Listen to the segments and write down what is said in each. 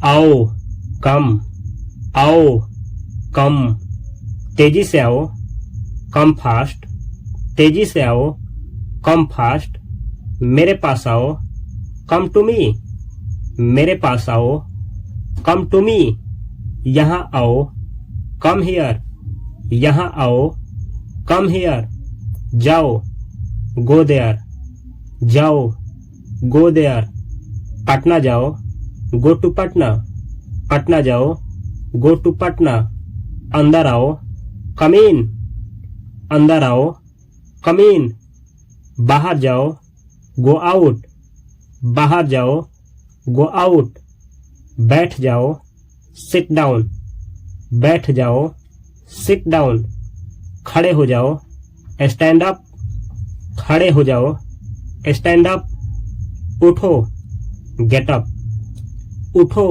आओ, कम, आओ, कम, तेजी से आओ, कम फास्ट, तेजी से आओ, कम फास्ट, मेरे पास आओ, कम टू मी, मेरे पास आओ, कम टू मी, यहाँ आओ, कम हियर, यहाँ आओ, कम हियर, जाओ, गो देयर, जाओ, गो देयर, पटना जाओ, गो टू पटना, पटना जाओ, गो टू पटना, अंदर आओ, कम इन, अंदर आओ, कम इन, बाहर जाओ, गो आउट, बाहर जाओ, गो आउट, बैठ जाओ, सिट डाउन, बैठ जाओ, सिट डाउन, खड़े हो जाओ, स्टैंड अप, खड़े हो जाओ, स्टैंड अप, उठो, गेट अप, उठो,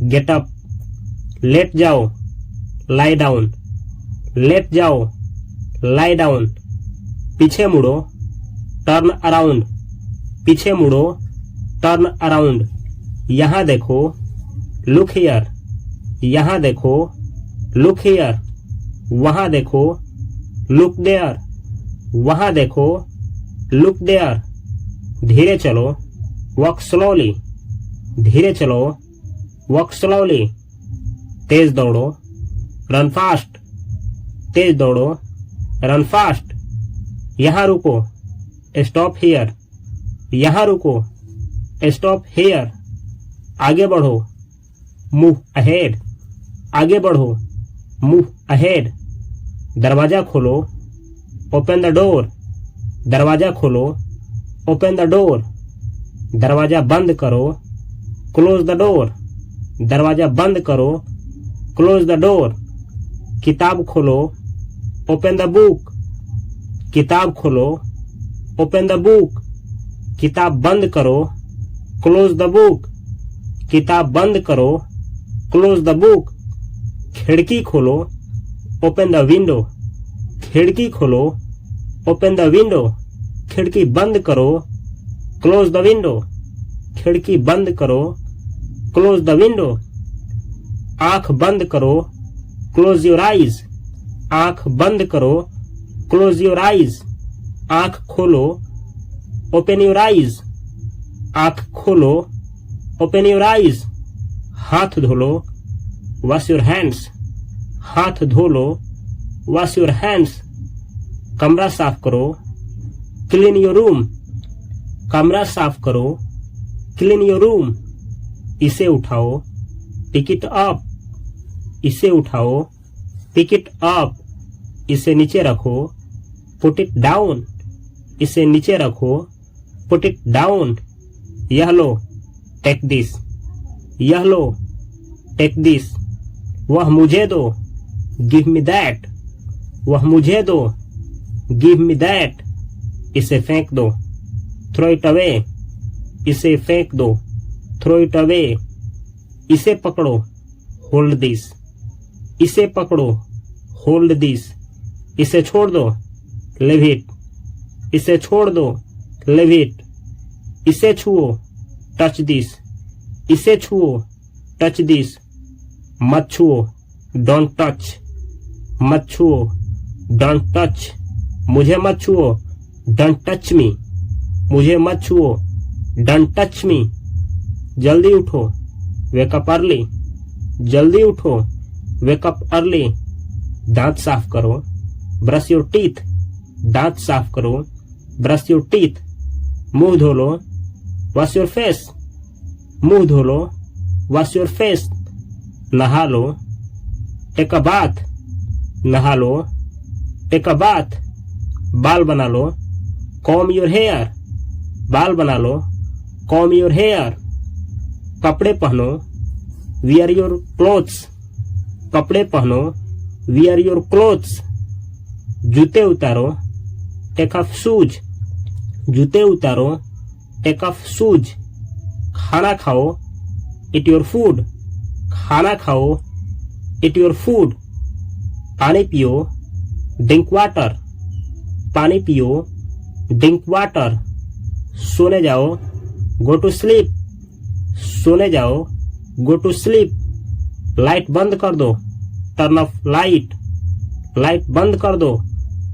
गेट अप, लेट जाओ, लाई डाउन, लेट जाओ, लाई डाउन, पीछे मुड़ो, टर्न अराउंड, पीछे मुड़ो, टर्न अराउंड, यहाँ देखो, लुक हियर, यहाँ देखो, लुक हियर, वहां देखो, लुक देयर, वहां देखो, लुक देयर, धीरे चलो, वॉक स्लोली, धीरे चलो, वॉक स्लोली, तेज दौड़ो, रन फास्ट, तेज दौड़ो, रन फास्ट, यहाँ रुको, स्टॉप हियर, यहाँ रुको, स्टॉप हियर, आगे बढ़ो, मूव अहेड, आगे बढ़ो, मूव अहेड, दरवाजा खोलो, ओपन द डोर, दरवाजा खोलो, ओपन द डोर, दरवाजा बंद करो, क्लोज द डोर, दरवाजा बंद करो, क्लोज द डोर, किताब खोलो, ओपन द बुक, किताब खोलो, ओपन द बुक, किताब बंद करो, क्लोज द बुक, किताब बंद करो, क्लोज द बुक, खिड़की खोलो, ओपन द विंडो, खिड़की खोलो, ओपन द विंडो, खिड़की बंद करो, क्लोज द विंडो, खिड़की बंद करो, क्लोज द विंडो, आंख बंद करो, क्लोज योर आईज, आंख बंद करो, क्लोज योर आईज, आंख खोलो, ओपन योर आईज, आंख खोलो, ओपन योर आईज, हाथ धोलो, वॉश योर हैंड्स, हाथ धो लो, वॉश योर हैंड्स, कमरा साफ करो, क्लीन योर रूम, कमरा साफ करो, क्लीन योर रूम, इसे उठाओ, पिक इट अप, इसे उठाओ, पिक इट अप, इसे नीचे रखो, पुट इट डाउन, इसे नीचे रखो, पुट इट डाउन, यह लो, टेक दिस, यह लो, टेक दिस, वह मुझे दो, गिव मी दैट, वह मुझे दो, गिव मी दैट, इसे फेंक दो, थ्रो इट अवे, इसे फेंक दो, थ्रो इट अवे, इसे पकड़ो, होल्ड दिस, इसे पकड़ो, होल्ड दिस, इसे छोड़ दो, लिव इट, इसे छोड़ दो, लिव इट, इसे छुओ, टच दिस, इसे छुओ, टच दिस, मत छुओ, डोंट टच, मत छुओ, डोंट टच, मुझे मत छुओ, डोंट टच मी, मुझे मत छुओ, डोंट टच मी, जल्दी उठो, वेक अप अर्ली, जल्दी उठो, वेक अप अर्ली, दांत साफ करो, ब्रश योर टीथ, दांत साफ करो, ब्रश योर टीथ, मुंह धो लो, वॉश योर फेस, मुंह धो लो, वॉश योर फेस, नहा लो, टेक अ बाथ, नहा लो, टेक अ बाथ, बाल बना लो, कॉम योर हेयर, बाल बना लो, कॉम योर हेयर, कपड़े पहनो, वियर योर क्लोथ्स, कपड़े पहनो, वियर योर क्लोथ्स, जूते उतारो, टेक ऑफ शूज, जूते उतारो, टेक ऑफ शूज, खाना खाओ, इट योर फूड, खाना खाओ, इट योर फूड, पानी पियो, ड्रिंक वाटर, पानी पियो, ड्रिंक वाटर, सोने जाओ, गो टू स्लीप, सोने जाओ, गो टू स्लीप, लाइट बंद कर दो, टर्न ऑफ लाइट, लाइट बंद कर दो,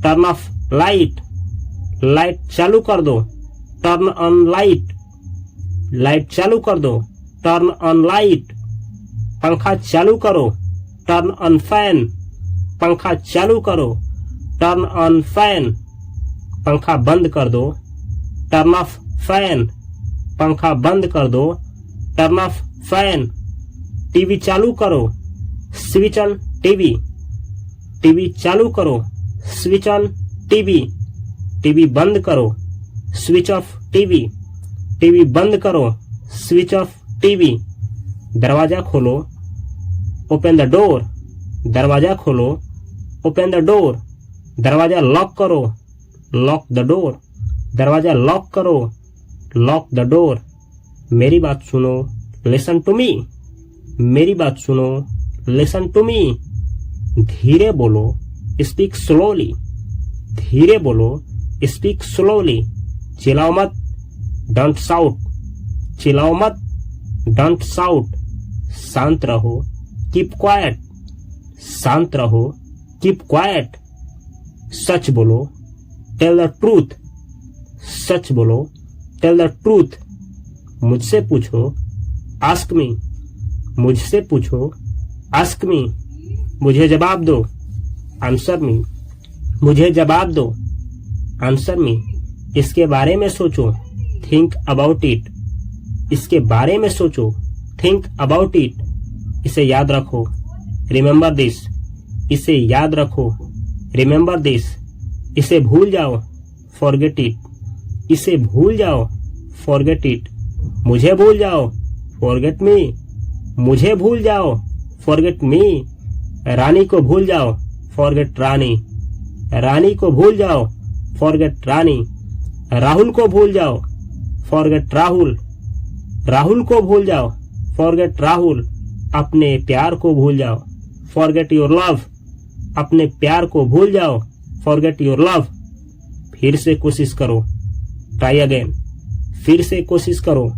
टर्न ऑफ लाइट, लाइट चालू कर दो, टर्न ऑन लाइट, लाइट चालू कर दो, टर्न ऑन लाइट, पंखा चालू करो, टर्न ऑन फैन, पंखा चालू करो, टर्न ऑन फैन, पंखा बंद कर दो, टर्न ऑफ फैन, पंखा बंद कर दो, टर्न ऑफ फैन, टीवी चालू करो, स्विच ऑन टीवी, टीवी चालू करो, स्विच ऑन टीवी, टीवी बंद करो, स्विच ऑफ टीवी, टीवी बंद करो, स्विच ऑफ टीवी, दरवाजा खोलो, ओपन द डोर, दरवाजा खोलो, ओपन द डोर, दरवाजा लॉक करो, लॉक द डोर, दरवाजा लॉक करो, लॉक द डोर, मेरी बात सुनो, लिसन टू मी, मेरी बात सुनो, लिसन टू मी, धीरे बोलो, स्पीक स्लोली, धीरे बोलो, स्पीक स्लोली, चिल्लाओ मत, डोंट शाउट, चिल्लाओ मत, डोंट शाउट, शांत रहो, कीप क्वाइट, शांत रहो, कीप क्वाइट, सच बोलो, टेल द ट्रूथ, सच बोलो, टेल द ट्रूथ, मुझसे पूछो, आस्क मी, मुझसे पूछो, आस्क मी, मुझे जवाब दो, आंसर मी, मुझे जवाब दो, आंसर मी, इसके बारे में सोचो, थिंक अबाउट इट, इसके बारे में सोचो, थिंक अबाउट इट, इसे याद रखो, रिमेंबर दिस, इसे याद रखो, रिमेंबर दिस, इसे भूल जाओ, फॉरगेट इट, इसे भूल जाओ, फॉरगेट इट, मुझे भूल जाओ, फॉरगेट मी, मुझे भूल जाओ, फॉरगेट मी, रानी को भूल जाओ, फॉरगेट रानी, रानी को भूल जाओ, फॉरगेट रानी, राहुल को भूल जाओ, फॉरगेट राहुल, राहुल को भूल जाओ, फॉरगेट राहुल, अपने प्यार को भूल जाओ, फॉरगेट योर लव, अपने प्यार को भूल जाओ, फॉरगेट योर लव, फिर से कोशिश करो, ट्राई अगेन, फिर से कोशिश करो,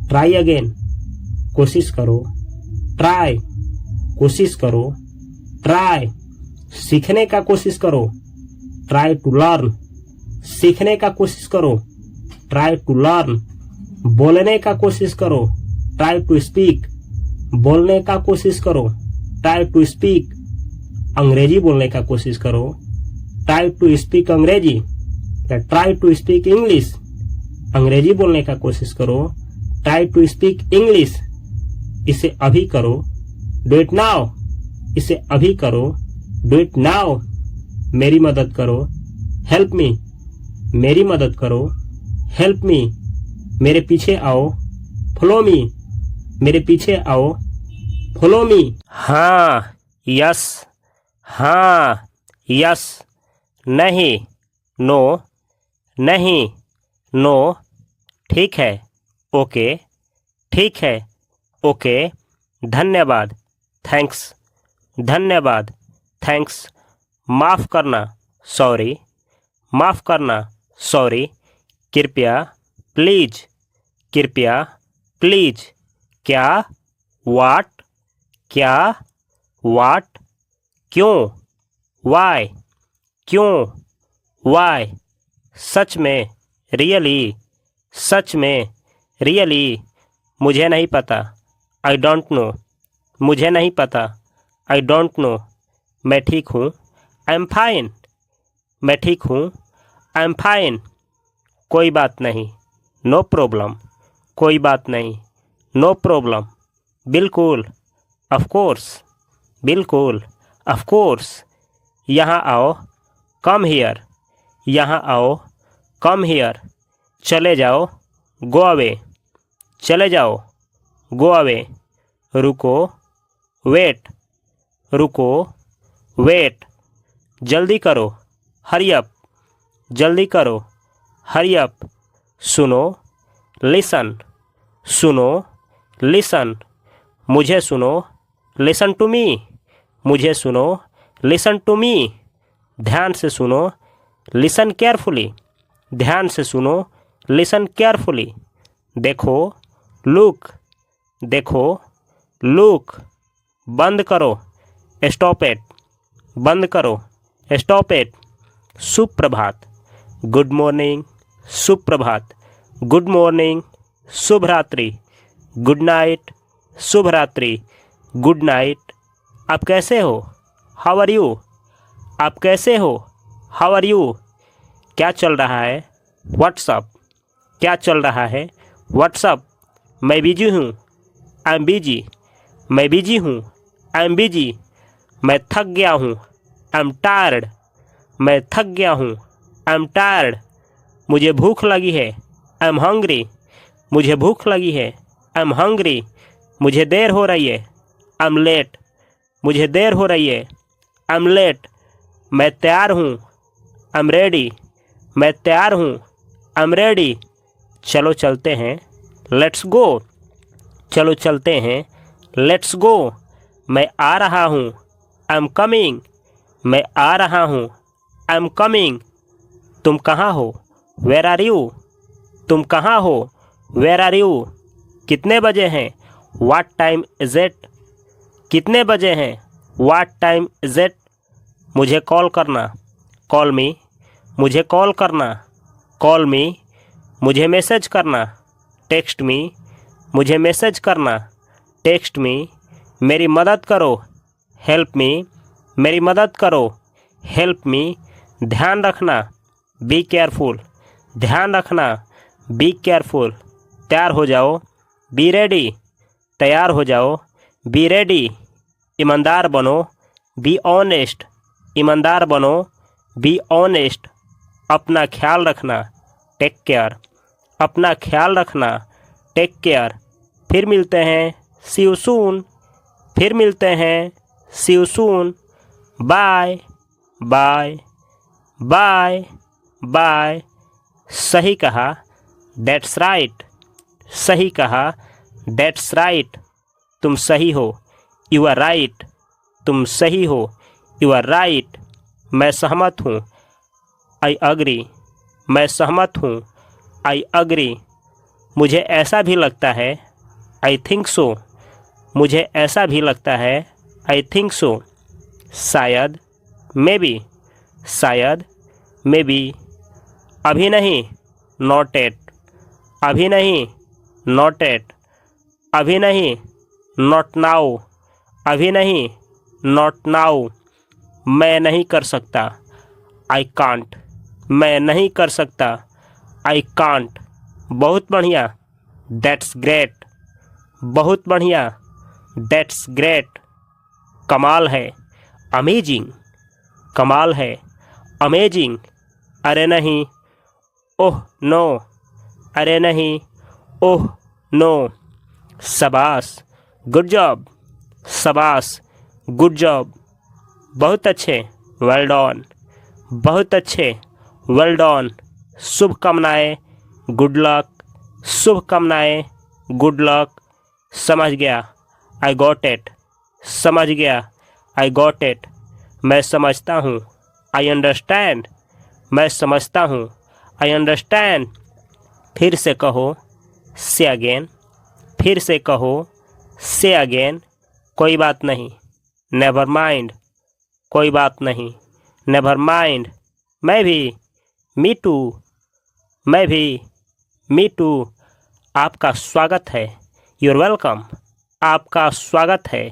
ट्राई अगेन, कोशिश करो, ट्राई, कोशिश करो, ट्राई, सीखने का कोशिश करो, ट्राई टू लर्न, सीखने का कोशिश करो, ट्राई टू लर्न, बोलने का कोशिश करो, ट्राई टू स्पीक, बोलने का कोशिश करो, ट्राई टू स्पीक, अंग्रेजी बोलने का कोशिश करो, ट्राई टू स्पीक अंग्रेजी, ट्राई टू स्पीक इंग्लिश, अंग्रेजी बोलने का कोशिश करो, ट्राई टू स्पीक इंग्लिश, इसे अभी करो, डू इट नाउ, इसे अभी करो, डू इट नाउ, मेरी मदद करो, हेल्प मी, मेरी मदद करो, हेल्प मी, मेरे पीछे आओ, फॉलो मी, मेरे पीछे आओ, फॉलो मी, हाँ, यस, हाँ, यस, नहीं, नो, नहीं, नो, ठीक है, ओके, ठीक है, ओके, धन्यवाद, थैंक्स, धन्यवाद, थैंक्स, माफ करना, सॉरी, माफ करना, सॉरी, कृपया, प्लीज, कृपया, प्लीज, क्या, व्हाट, क्या, व्हाट, क्यों, वाई, क्यों, वाई, सच में, रियली, सच में, रियली, मुझे नहीं पता, आई डोंट नो, मुझे नहीं पता, आई डोंट नो, मैं ठीक हूँ, आई एम फाइन, मैं ठीक हूँ, आई एम फाइन, कोई बात नहीं, नो प्रॉब्लम, कोई बात नहीं, नो प्रॉब्लम, बिल्कुल, ऑफ कोर्स, बिल्कुल, ऑफ कोर्स, यहाँ आओ, कम हियर, यहाँ आओ, कम हियर, चले जाओ, गो अवे, चले जाओ, गो अवे, रुको, वेट, रुको, वेट, जल्दी करो, हरी अप, जल्दी करो, हरी अप, सुनो, लिसन, सुनो, लिसन, मुझे सुनो, लिसन टू मी, मुझे सुनो, लिसन टू मी, ध्यान से सुनो, लिसन केयरफुली, ध्यान से सुनो, लिसन केयरफुली, देखो, लुक, देखो, लुक, बंद करो, स्टॉप इट, बंद करो, स्टॉप इट। सुप्रभात, गुड मॉर्निंग, सुप्रभात, गुड मॉर्निंग, शुभ रात्रि, गुड नाइट, शुभ रात्रि, गुड नाइट। आप कैसे हो? How are you? आप कैसे हो? How are you? क्या चल रहा है? व्हाट्सअप, क्या चल रहा है? व्हाट्सअप। मैं बिजी हूँ, आई एम बिजी, मैं बिजी हूँ, आई एम बिजी। मैं थक गया हूँ, आई एम टायर्ड, मैं थक गया हूँ, आई एम टायर्ड। मुझे भूख लगी है, आई एम हंग्री, मुझे भूख लगी है, आई एम हंग्री। मुझे देर हो रही है, आई एम लेट, मुझे देर हो रही है, आई एम लेट। मैं तैयार हूँ, आई एम रेडी, मैं तैयार हूँ, आई एम रेडी। चलो चलते हैं, लेट्स गो, चलो चलते हैं, लेट्स गो। मैं आ रहा हूँ, आई एम कमिंग, मैं आ रहा हूँ, आई एम कमिंग। तुम कहाँ हो? Where are you? तुम कहाँ हो? Where are you? कितने बजे हैं? What time is it? कितने बजे हैं? What time is it? मुझे कॉल करना, कॉल मी, मुझे कॉल करना, कॉल मी। मुझे मैसेज करना, टेक्स्ट मी, मुझे मैसेज करना, टेक्स्ट मी। मेरी मदद करो, हेल्प मी, मेरी मदद करो, हेल्प मी। ध्यान रखना, बी केयरफुल, ध्यान रखना, बी केयरफुल। तैयार हो जाओ, बी रेडी, तैयार हो जाओ, बी रेडी। ईमानदार बनो, बी ऑनेस्ट, ईमानदार बनो, बी ऑनेस्ट। अपना ख्याल रखना, टेक केयर, अपना ख्याल रखना, टेक केयर। फिर मिलते हैं, सी यू सून, फिर मिलते हैं, see you soon. Bye bye bye bye. सही कहा, दैट्स राइट, सही कहा, दैट्स राइट। तुम सही हो, यू आर राइट, तुम सही हो, यू आर राइट। मैं सहमत हूँ, आई अग्री, मैं सहमत हूँ, आई अग्री। मुझे ऐसा भी लगता है, आई थिंक सो, मुझे ऐसा भी लगता है, आई थिंक सो। शायद, मे बी, शायद, मे बी। अभी नहीं, नॉट एट, अभी नहीं, नॉट एट, अभी नहीं, नॉट नाउ, अभी नहीं, नॉट नाउ। मैं नहीं कर सकता, आई कांट, मैं नहीं कर सकता, आई कांट। बहुत बढ़िया, दैट्स ग्रेट, बहुत बढ़िया, दैट्स ग्रेट। कमाल है, अमेजिंग, कमाल है, अमेजिंग। अरे नहीं, ओह नो, अरे नहीं, ओह नो। शाबाश, गुड जॉब, शाबाश, गुड जॉब। बहुत अच्छे, वेल डन, बहुत अच्छे, वेल डन। शुभकामनाएँ, गुड लक, शुभकामनाएँ, गुड लक। समझ गया, आई गॉट इट, समझ गया, आई गॉट इट। मैं समझता हूँ, आई अंडरस्टैंड, मैं समझता हूँ, आई अंडरस्टैंड। फिर से कहो, से अगेन, फिर से कहो, से अगेन। कोई बात नहीं, नेवर माइंड, कोई बात नहीं, नेवर माइंड। मैं भी, मी टू, मैं भी, मी टू। आपका स्वागत है, यूर वेलकम, आपका स्वागत है,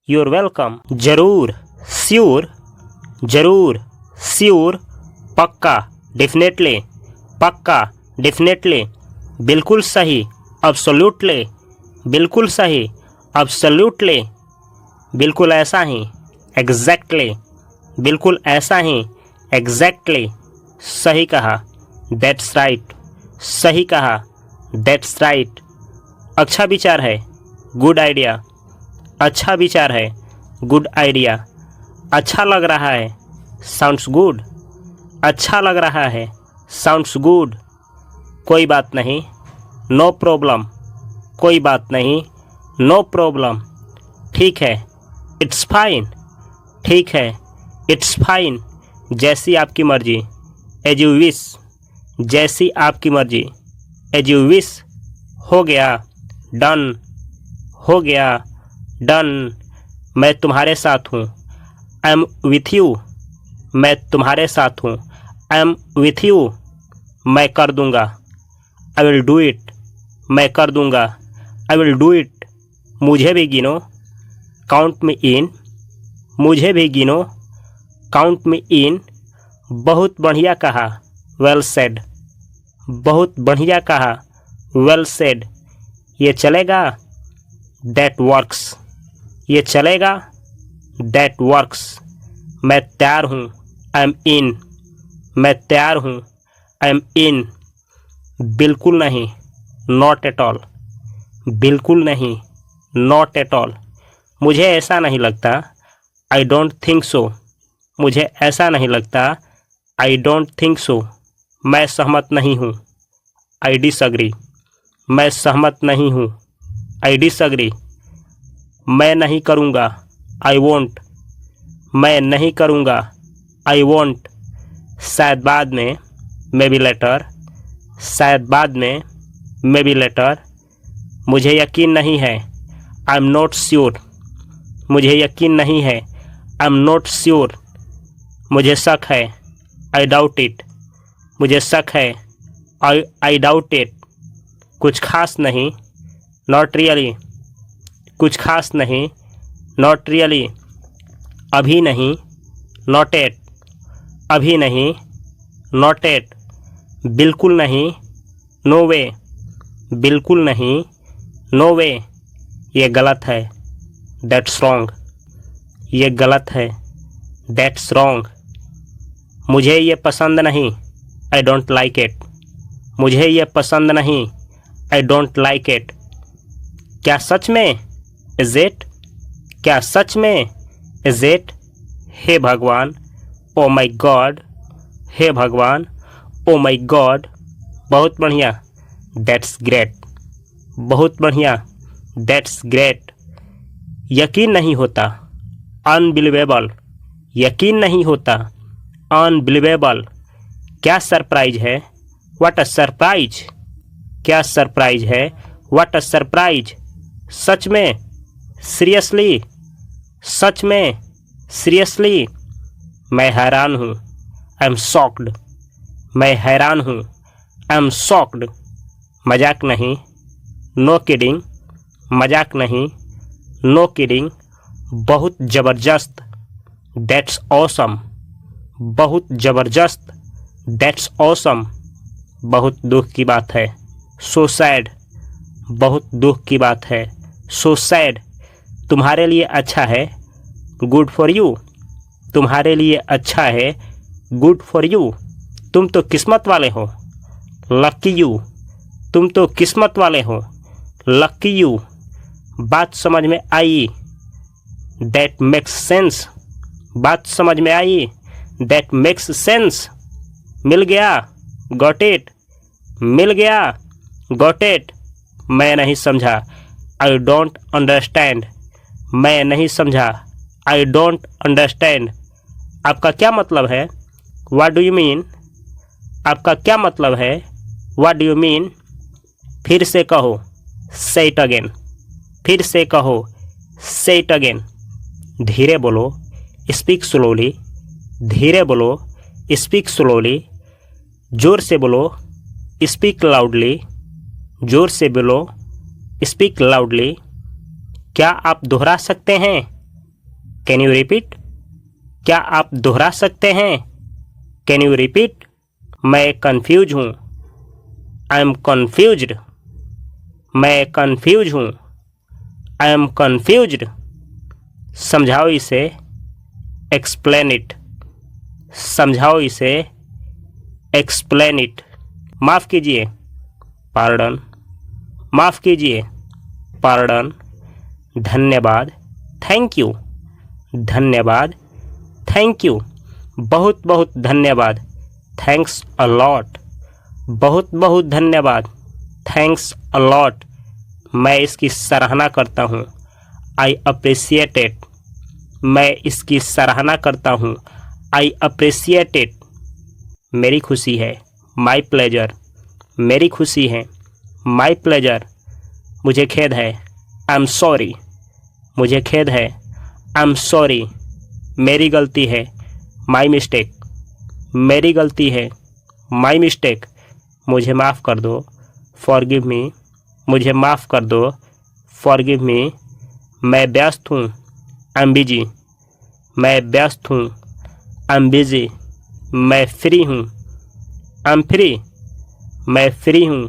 यूर वेलकम। जरूर, श्योर, जरूर, श्योर, पक्का, डेफिनेटली, पक्का, डेफिनेटली। बिल्कुल सही, अब्सोल्युटली, बिल्कुल सही, अब्सोल्युटली। बिल्कुल ऐसा ही, एग्जैक्टली, बिल्कुल ऐसा ही, एग्जैक्टली। सही कहा, दैट्स राइट, सही कहा, दैट्स राइट। अच्छा विचार है, गुड आइडिया, अच्छा विचार है, गुड आइडिया। अच्छा लग रहा है, साउंड्स गुड, अच्छा लग रहा है, साउंड्स गुड। कोई बात नहीं, नो प्रॉब्लम, कोई बात नहीं, नो प्रॉब्लम। ठीक है, इट्स फाइन, ठीक है, इट्स फाइन। जैसी आपकी मर्जी, एज यू विश, जैसी आपकी मर्जी, एज यू विश। हो गया, डन, हो गया, डन, मैं तुम्हारे साथ हूँ। आई एम विथ यू, मैं तुम्हारे साथ हूँ। आई एम विथ यू, मैं कर दूँगा। आई विल डू इट, मैं कर दूँगा। आई विल डू इट, मुझे भी गिनो। काउंट मी इन, मुझे भी गिनो। काउंट मी इन, बहुत बढ़िया कहा। वेल सेड, बहुत बढ़िया कहा। वेल सेड, ये चलेगा। दैट वर्क्स, ये चलेगा। दैट वर्क्स, मैं तैयार हूँ। आई एम इन, मैं तैयार हूँ। आई एम इन, बिल्कुल नहीं। नॉट एट ऑल, बिल्कुल नहीं। नॉट एट ऑल, मुझे ऐसा नहीं लगता। आई डोंट थिंक सो, मुझे ऐसा नहीं लगता। आई डोंट थिंक सो, मैं सहमत नहीं हूँ। आई डिसएग्री, मैं सहमत नहीं हूँ। आई डिसएग्री, मैं नहीं करूँगा। आई वोंट, मैं नहीं करूँगा। आई वोंट, शायद बाद में, मे बी लेटर। शायद बाद में, मे बी लेटर। मुझे यकीन नहीं है। आई एम नॉट श्योर, मुझे यकीन नहीं है। आई एम नॉट श्योर, मुझे शक है। आई डाउट इट, मुझे शक है। आई डाउट इट, कुछ खास नहीं। नॉट रियली, कुछ खास नहीं। नॉट रियली, अभी नहीं। नॉट एट, अभी नहीं। नॉट एट, बिल्कुल नहीं। नो वे, बिल्कुल नहीं। नो वे, ये गलत है। दैट्स रॉन्ग, ये गलत है। दैट्स रॉन्ग, मुझे ये पसंद नहीं। आई डोंट लाइक इट, मुझे ये पसंद नहीं। आई डोंट लाइक इट, क्या सच में? इज इट, क्या सच में? इज इट, हे भगवान। ओ माई गॉड, हे भगवान। ओ माई गॉड, बहुत बढ़िया। दैट्स ग्रेट, बहुत बढ़िया। दैट्स ग्रेट, यकीन नहीं होता। अनबिलीवेबल, यकीन नहीं होता। अनबिलीवेबल, क्या सरप्राइज है। व्हाट अ सरप्राइज, क्या सरप्राइज है। व्हाट अ सरप्राइज, सच में। सीरियसली, सच में। सीरियसली, मैं हैरान हूँ। आई एम शॉक्ड, मैं हैरान हूँ। आई एम शॉक्ड, मजाक नहीं। नो किडिंग, मजाक नहीं। नो किडिंग, बहुत ज़बरदस्त। दैट्स ऑसम, बहुत ज़बरदस्त। दैट्स ऑसम, बहुत दुख की बात है। सो सैड, बहुत दुख की बात है। सो सैड, तुम्हारे लिए अच्छा है। गुड फॉर यू, तुम्हारे लिए अच्छा है। गुड फॉर यू, तुम तो किस्मत वाले हो। लक्की यू, तुम तो किस्मत वाले हो। लक्की यू, बात समझ में आई। दैट मेक्स सेंस, बात समझ में आई। दैट मेक्स सेंस, मिल गया। गॉट इट, मिल गया। गॉट इट, मैं नहीं समझा। आई डोंट अंडरस्टैंड, मैं नहीं समझा। आई डोंट अंडरस्टैंड, आपका क्या मतलब है। व्हाट डू यू मीन, आपका क्या मतलब है। व्हाट डू यू मीन, फिर से कहो। से इट अगेन, फिर से कहो। से इट अगेन, धीरे बोलो। स्पीक स्लोली, धीरे बोलो। स्पीक स्लोली, जोर से बोलो। स्पीक लाउडली, जोर से बोलो। स्पीक लाउडली, क्या आप दोहरा सकते हैं। कैन यू रिपीट, क्या आप दोहरा सकते हैं। कैन यू रिपीट, मैं कंफ्यूज हूँ। आई एम कन्फ्यूज्ड, मैं कंफ्यूज हूँ। आई एम कन्फ्यूज्ड, समझाओ इसे। एक्सप्लेन इट, समझाओ इसे। एक्सप्लेन इट, माफ़ कीजिए। पार्डन, माफ़ कीजिए। पार्डन, धन्यवाद। थैंक यू, धन्यवाद। थैंक यू, बहुत बहुत धन्यवाद। थैंक्स अ लॉट, बहुत बहुत धन्यवाद। थैंक्स अ लॉट, मैं इसकी सराहना करता हूँ। आई अप्रिसिएट इट, मैं इसकी सराहना करता हूँ। आई अप्रिसिएट इट, मेरी खुशी है। माई प्लेजर, मेरी खुशी है। माई प्लेजर, मुझे खेद है। आई एम सॉरी, मुझे खेद है। आई एम सॉरी, मेरी गलती है। माई मिस्टेक, मेरी गलती है। माई मिस्टेक, मुझे माफ़ कर दो। फॉरगिव मी, मुझे माफ़ कर दो। फॉरगिव मी, मैं व्यस्त हूँ। आई एम बिजी, मैं व्यस्त हूँ। आई एम बिजी, मैं फ्री हूँ। आई एम फ्री, मैं फ्री हूँ।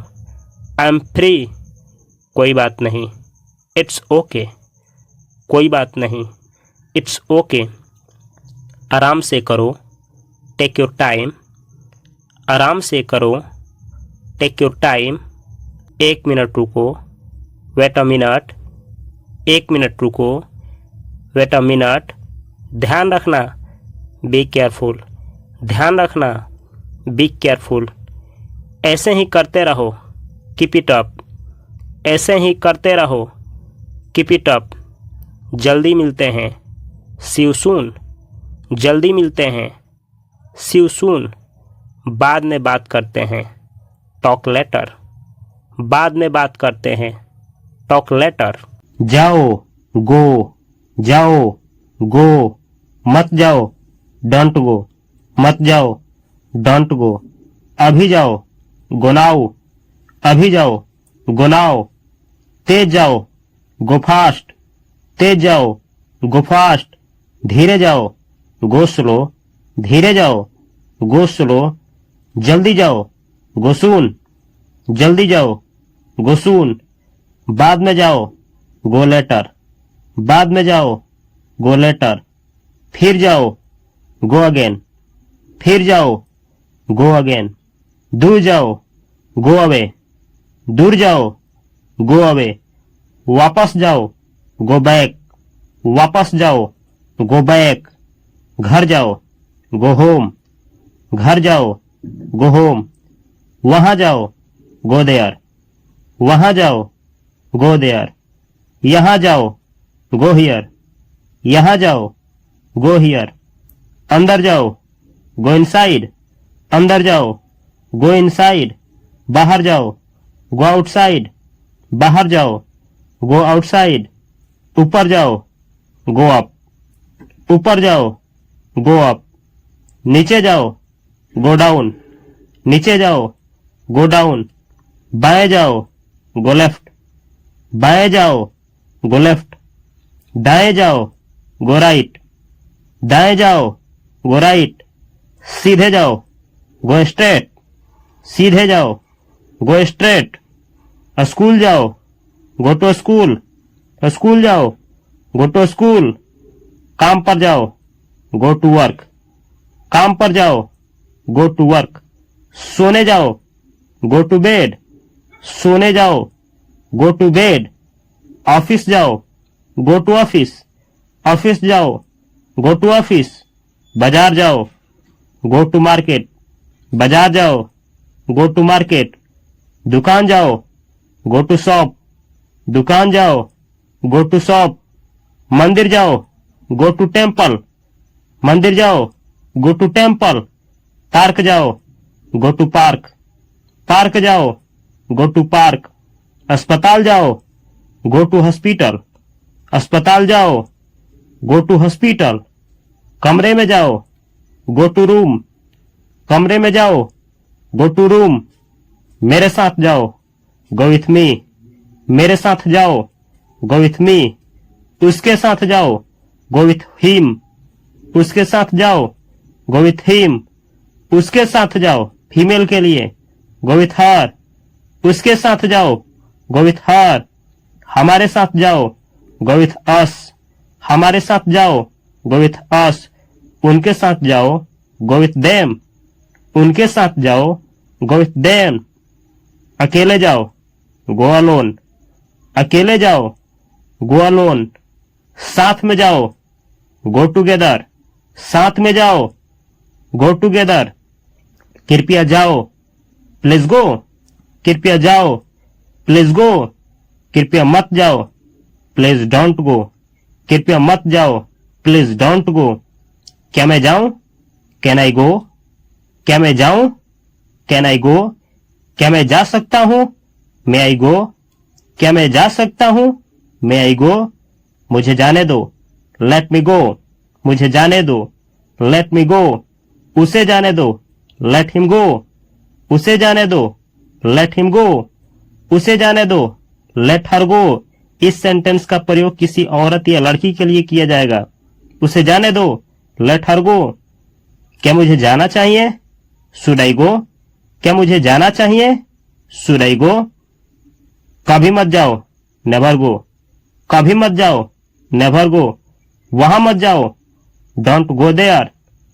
आई एम फ्री, कोई बात नहीं। इट्स ओके, कोई बात नहीं। इट्स ओके, आराम से करो। टेक योर टाइम, आराम से करो। टेक योर टाइम, 1 मिनट रुको। वेट अ मिनट, 1 मिनट रुको। वेट अ मिनट, ध्यान रखना। बी केयरफुल, ध्यान रखना। बी केयरफुल, ऐसे ही करते रहो। कीप इट अप, ऐसे ही करते रहो। कीप इट अप, जल्दी मिलते हैं। सी यू सून, जल्दी मिलते हैं। सी यू सून, बाद में बात करते हैं। टॉक लेटर, बाद में बात करते हैं। Talk later. जाओ, गो, जाओ, गो, मत जाओ। डोंट गो, मत जाओ। डोंट गो, अभी जाओ। गो नाउ, अभी जाओ। गो नाउ, तेज जाओ। गो फास्ट, तेज जाओ। गो फास्ट, धीरे जाओ। गो स्लो, धीरे जाओ। गो स्लो, जल्दी जाओ। गो सून, जल्दी जाओ। गो सून, बाद में जाओ। गो लेटर, बाद में जाओ। गो लेटर, फिर जाओ। गो अगेन, फिर जाओ। गो अगेन, दूर जाओ। गो अवे, दूर जाओ। गो अवे, वापस जाओ। गो बैक, वापस जाओ। गो बैक, घर जाओ। गो होम, घर जाओ। गो होम, वहां जाओ। गो देयर, वहां जाओ। गो देयर, यहां जाओ। गो हियर, यहां जाओ। गो हियर, अंदर जाओ। गो इनसाइड, अंदर जाओ। गो इनसाइड, बाहर जाओ। गो आउटसाइड, बाहर जाओ। गो आउटसाइड, ऊपर जाओ। गो अप, ऊपर जाओ। गो अप, नीचे जाओ। गो डाउन, नीचे जाओ। गो डाउन, बाएं जाओ। गो लेफ्ट, बाएं जाओ। गो लेफ्ट, दाएं जाओ। गो राइट, दाएं जाओ। गो राइट, सीधे जाओ। गो स्ट्रेट, सीधे जाओ। गो स्ट्रेट, स्कूल जाओ। गो टू स्कूल, स्कूल जाओ। गो टू स्कूल, काम पर जाओ। गो टू वर्क, काम पर जाओ। गो टू वर्क, सोने जाओ। गो टू बेड, सोने जाओ। गो टू बेड, ऑफिस जाओ। गो टू ऑफिस, ऑफिस जाओ। गो टू ऑफिस, बाजार जाओ। गो टू मार्केट, बाजार जाओ। गो टू मार्केट, दुकान जाओ। गो टू शॉप, दुकान जाओ। गो टू शॉप, मंदिर जाओ। गो टू टेम्पल, मंदिर जाओ। गो टू टेम्पल, पार्क जाओ। गो टू पार्क, पार्क जाओ। गो टू पार्क, अस्पताल जाओ। गो टू हॉस्पिटल, अस्पताल जाओ। गो टू हॉस्पिटल, कमरे में जाओ। गो टू रूम, कमरे में जाओ। गो टू रूम, मेरे साथ जाओ। गो विथ मी, मेरे साथ जाओ। गो विथ मी, उसके साथ जाओ। गो विथ हिम, उसके साथ जाओ। गो विथ हिम, उसके साथ जाओ। फीमेल के लिए गो विथ हर, उसके साथ जाओ। गो विथ हर, हमारे साथ जाओ। गो विथ अस, हमारे साथ जाओ। गो विथ अस, उनके साथ जाओ। गो विथ देम, उनके साथ जाओ। गो विथ देम, अकेले जाओ। गो अलोन, अकेले जाओ। गो अलोन, साथ में जाओ। गो टुगेदर, साथ में जाओ। गो टुगेदर, कृपया जाओ। प्लीज गो, कृपया जाओ। प्लीज गो, कृपया मत जाओ। प्लीज डोंट गो, कृपया मत जाओ। प्लीज डोंट गो, क्या मैं जाऊं? कैन आई गो, क्या मैं जाऊं? कैन आई गो, क्या मैं जा सकता हूं? मे आई गो, क्या मैं जा सकता हूं? मे आई गो, मुझे जाने दो, लेट मी गो, मुझे जाने दो, लेट मी गो, उसे जाने दो, लेट हिम गो, उसे जाने दो, लेट हिम गो, उसे जाने दो, लेट हर गो। इस सेंटेंस का प्रयोग किसी औरत या लड़की के लिए किया जाएगा। उसे जाने दो, लेट हर गो। क्या मुझे जाना चाहिए? शुड आई गो? क्या मुझे जाना चाहिए? शुड आई गो? कभी मत जाओ, नेवर गो, कभी मत जाओ, नेवर गो। वहां मत जाओ, डोंट गो देयर,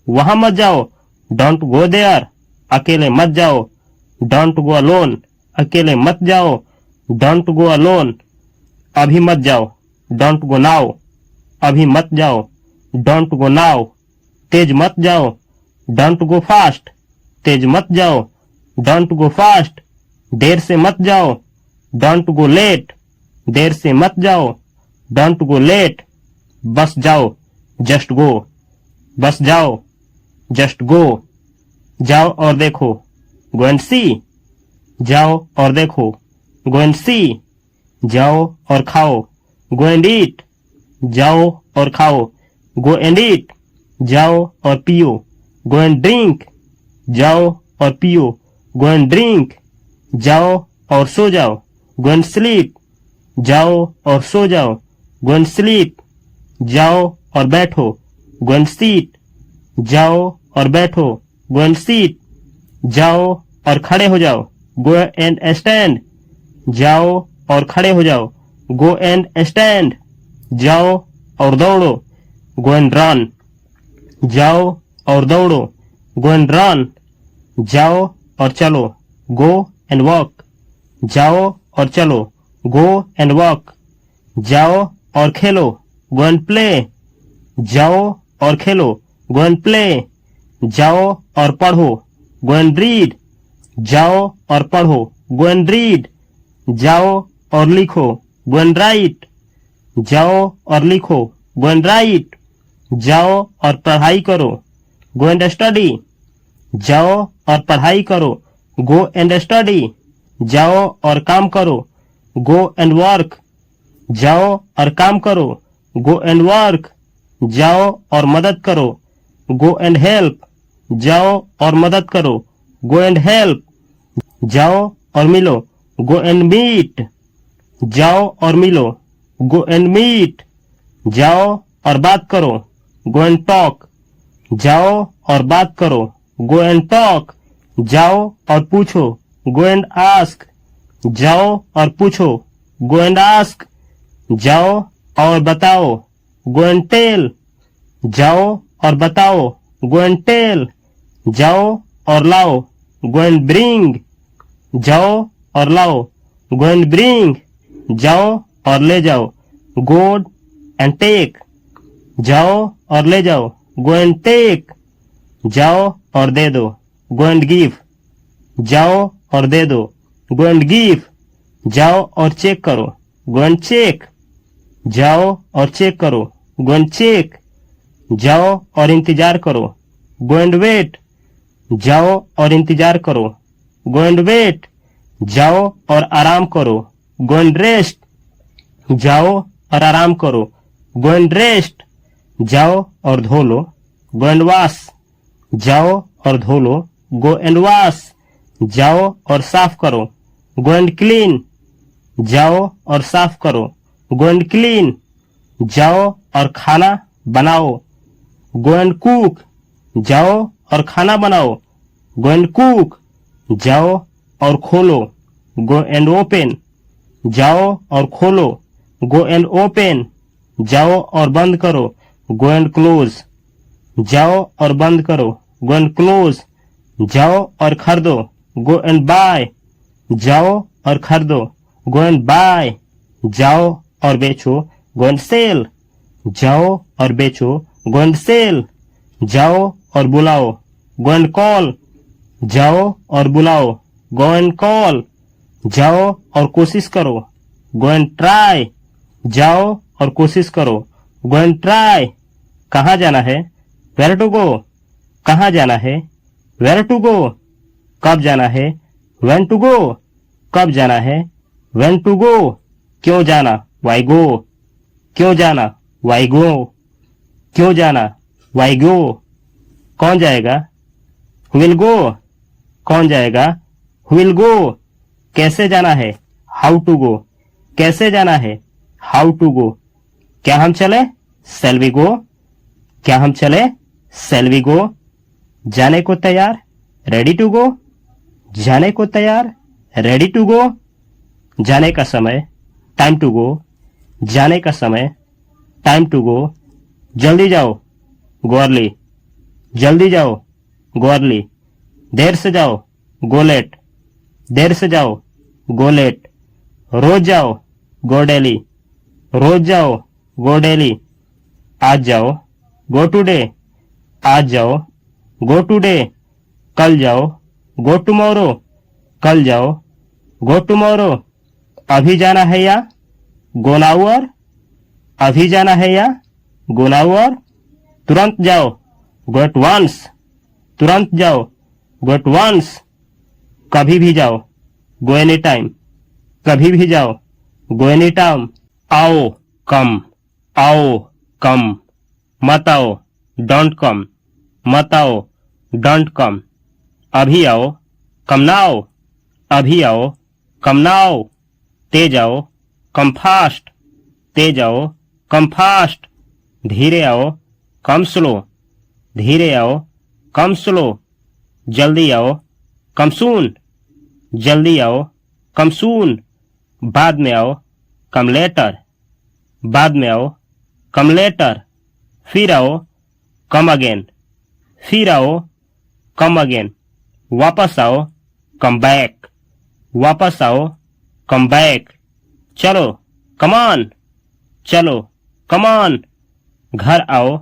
वहां मत जाओ, डोंट गो देयर। अकेले मत जाओ, डोंट गो अलोन, अकेले मत जाओ, डोंट गो अलोन। अभी मत जाओ, डोंट गो नाउ, अभी मत जाओ, डोंट गो नाउ। तेज मत जाओ, डोंट गो फास्ट, तेज मत जाओ, डोंट गो फास्ट। देर से मत जाओ, डोंट गो लेट, देर से मत जाओ, डोंट गो लेट। बस जाओ, जस्ट गो, बस जाओ, जस्ट गो। जाओ और देखो, गो एंड सी, जाओ और देखो, गो एंड सी। जाओ और खाओ, गो एंड ईट, जाओ और खाओ, गो एंड ईट। जाओ और पियो, गो एंड ड्रिंक, जाओ और पियो, गो एंड ड्रिंक। जाओ और सो जाओ, गो एंड स्लीप, जाओ और सो जाओ, गो एंड स्लीप। जाओ और बैठो, गो एंड सीट, जाओ और बैठो, गो एंड सीट। जाओ और खड़े हो जाओ, गो एंड स्टैंड, जाओ और खड़े हो जाओ, गो एंड स्टैंड। जाओ और दौड़ो, गो एंड रन, जाओ और दौड़ो, गो एंड रन। जाओ और चलो, गो एंड वॉक, जाओ और चलो, गो एंड वॉक। जाओ और खेलो, गो एंड प्ले, जाओ और खेलो, गो एंड प्ले। जाओ और पढ़ो, गो एंड रीड, जाओ और पढ़ो, गो एंड रीड। जाओ और लिखो, गो एंड राइट, जाओ और लिखो, गो एंड राइट। जाओ और पढ़ाई करो, गो एंड स्टडी, जाओ और पढ़ाई करो, गो एंड स्टडी। जाओ और काम करो, गो एंड वर्क, जाओ और काम करो, गो एंड वर्क। जाओ और मदद करो, गो एंड हेल्प, जाओ और मदद करो, गो एंड हेल्प। जाओ और मिलो, गो एंड मीट, जाओ और मिलो, गो एंड मीट। जाओ और बात करो, गो एंड टॉक, जाओ और बात करो, गो एंड टॉक। जाओ और पूछो, गो एंड आस्क, जाओ और पूछो, गो एंड आस्क। जाओ और बताओ, गो एंड टेल, जाओ और बताओ, गो एंड टेल। जाओ और लाओ, गो एंड ब्रिंग, जाओ और लाओ, गो एंड ब्रिंग। जाओ और ले जाओ, गो एंड टेक, जाओ और ले जाओ, गो एंड टेक। जाओ और दे दो, गो एंड गिव, जाओ और दे दो, गो एंड गिव। जाओ और चेक करो, गो एंड चेक, जाओ और चेक करो, गो एंड चेक। जाओ और इंतजार करो, गो एंड वेट, जाओ और इंतजार करो, गो एंड वेट। जाओ और आराम करो, गो एंड रेस्ट, जाओ और आराम करो, गो एंड रेस्ट। जाओ और धो लो, गो एंड वॉश, जाओ और धो लो, गो एंड वॉश। जाओ और साफ करो, गो एंड क्लीन, जाओ और साफ करो, गो एंड क्लीन। जाओ और खाना बनाओ, गो एंड कुक, जाओ और खाना बनाओ, गो एंड कुक। जाओ और खोलो, गो एंड ओपन, जाओ और खोलो, गो एंड ओपन। जाओ और बंद करो, गो एंड क्लोज, जाओ और बंद करो, गो एंड क्लोज। जाओ और खरीदो, गो एंड बाय, जाओ और खरीदो, गो एंड बाय। जाओ और बेचो, गो एंड सेल, जाओ और बेचो, गो एंड सेल। जाओ और बुलाओ, गो एंड कॉल, जाओ और बुलाओ, गो एंड कॉल। जाओ और कोशिश करो, गो एंड ट्राई, जाओ और कोशिश करो, गो एंड ट्राई। कहाँ जाना है, वेयर टू गो, कहाँ जाना है, वेयर टू गो। कब जाना है, व्हेन टू गो, कब जाना है, व्हेन टू गो। क्यों जाना, वाई गो। क्यों जाना, वाई गो, क्यों जाना, वाई गो, कौन जाएगा, विल गो, कौन जाएगा, विल गो, कैसे जाना है, हाउ टू गो, कैसे जाना है, हाउ टू गो, क्या हम चले, शैल वी गो, क्या हम चले, शैल वी गो, जाने को तैयार, रेडी टू गो, जाने को तैयार, रेडी टू गो, जाने का समय, टाइम टू गो, जाने का समय, टाइम टू गो, जल्दी जाओ, गो अर्ली, जल्दी जाओ, गो अर्ली, देर से जाओ, गो लेट, देर से जाओ, गो लेट, रोज जाओ, गो डेली, रोज जाओ, गो डेली, आज जाओ, गो टुडे, आज जाओ, गो टुडे, कल जाओ, गो टुमारो, कल जाओ, गो टुमारो, अभी जाना है या, गो नाउ और, अभी जाना है या, गो नाउ और, तुरंत जाओ, गो एट वंस, तुरंत जाओ, गो एट वंस, कभी भी जाओ, गो एनी टाइम, कभी भी जाओ, गो एनी टाइम, आओ, कम, आओ, कम, मत आओ, डोंट कम, मत आओ, डोंट कम, अभी आओ, कम नाउ, अभी आओ, कम नाउ, तेज आओ, कम फास्ट, तेज आओ, कम फास्ट, धीरे आओ, कम स्लो, धीरे आओ, कम स्लो, जल्दी आओ, कम सून, जल्दी आओ, कम सून, बाद में आओ, कम लेटर, बाद में आओ, कम लेटर, फिर आओ, कम अगेन, फिर आओ, कम अगेन, वापस आओ, कम बैक, वापस आओ, कम बैक, चलो, कमान, चलो, कमान, घर आओ,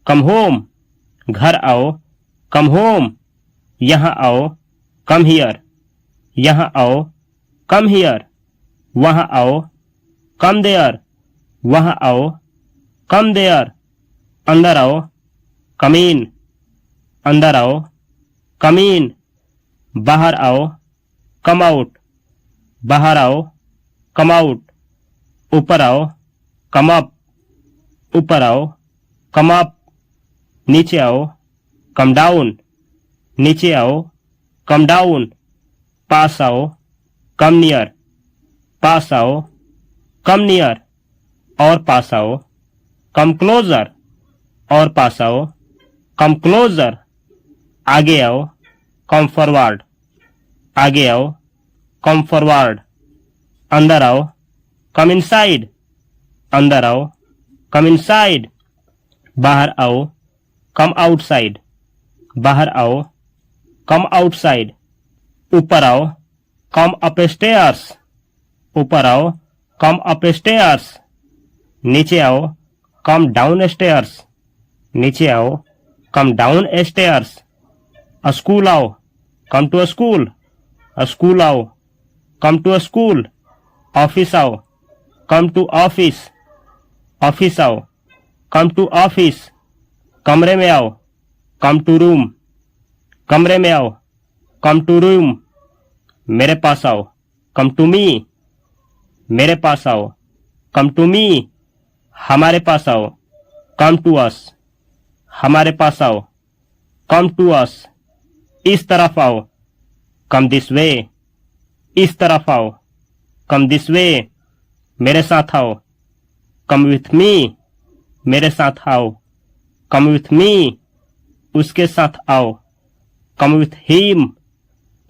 कम होम, घर आओ, कम होम, यहाँ आओ, कम हियर, यहाँ आओ, कम हियर, वहाँ आओ, कम देयर, वहाँ आओ, कम देयर, अंदर आओ, कम इन, अंदर आओ, कम इन, बाहर आओ, कम आउट, बाहर आओ, कम आउट, ऊपर आओ, कम अप, ऊपर आओ, कम अप, नीचे आओ, कम डाउन, नीचे आओ, कम डाउन, पास आओ, कम नियर, पास आओ, कम नियर, और पास आओ, कम क्लोजर, और पास आओ, कम क्लोजर, आगे आओ, कम फॉरवर्ड, आगे आओ, कम फॉरवर्ड, अंदर आओ, कम इनसाइड, अंदर आओ, कम इनसाइड, बाहर आओ, कम आउटसाइड, बाहर आओ, कम आउटसाइड, ऊपर आओ, कम अपस्टेयर्स, ऊपर आओ, कम अपस्टेयर्स, नीचे आओ, कम डाउन स्टेयर्स, नीचे आओ, कम डाउन स्टेयर्स, स्कूल आओ, कम टू स्कूल, स्कूल आओ, कम टू स्कूल, ऑफिस आओ, कम टू ऑफिस, ऑफिस आओ, कम टू ऑफिस, कमरे में आओ, कम टू रूम, कमरे में आओ, कम टू रूम, मेरे पास आओ, कम टू मी, मेरे पास आओ, कम टू मी, हमारे पास आओ, कम टू अस, हमारे पास आओ, कम टू अस, इस तरफ आओ, कम दिस वे, इस तरफ आओ, कम दिस वे, मेरे साथ आओ, कम विथ मी, मेरे साथ आओ, कम विथ मी, उसके साथ आओ, कम विथ हिम,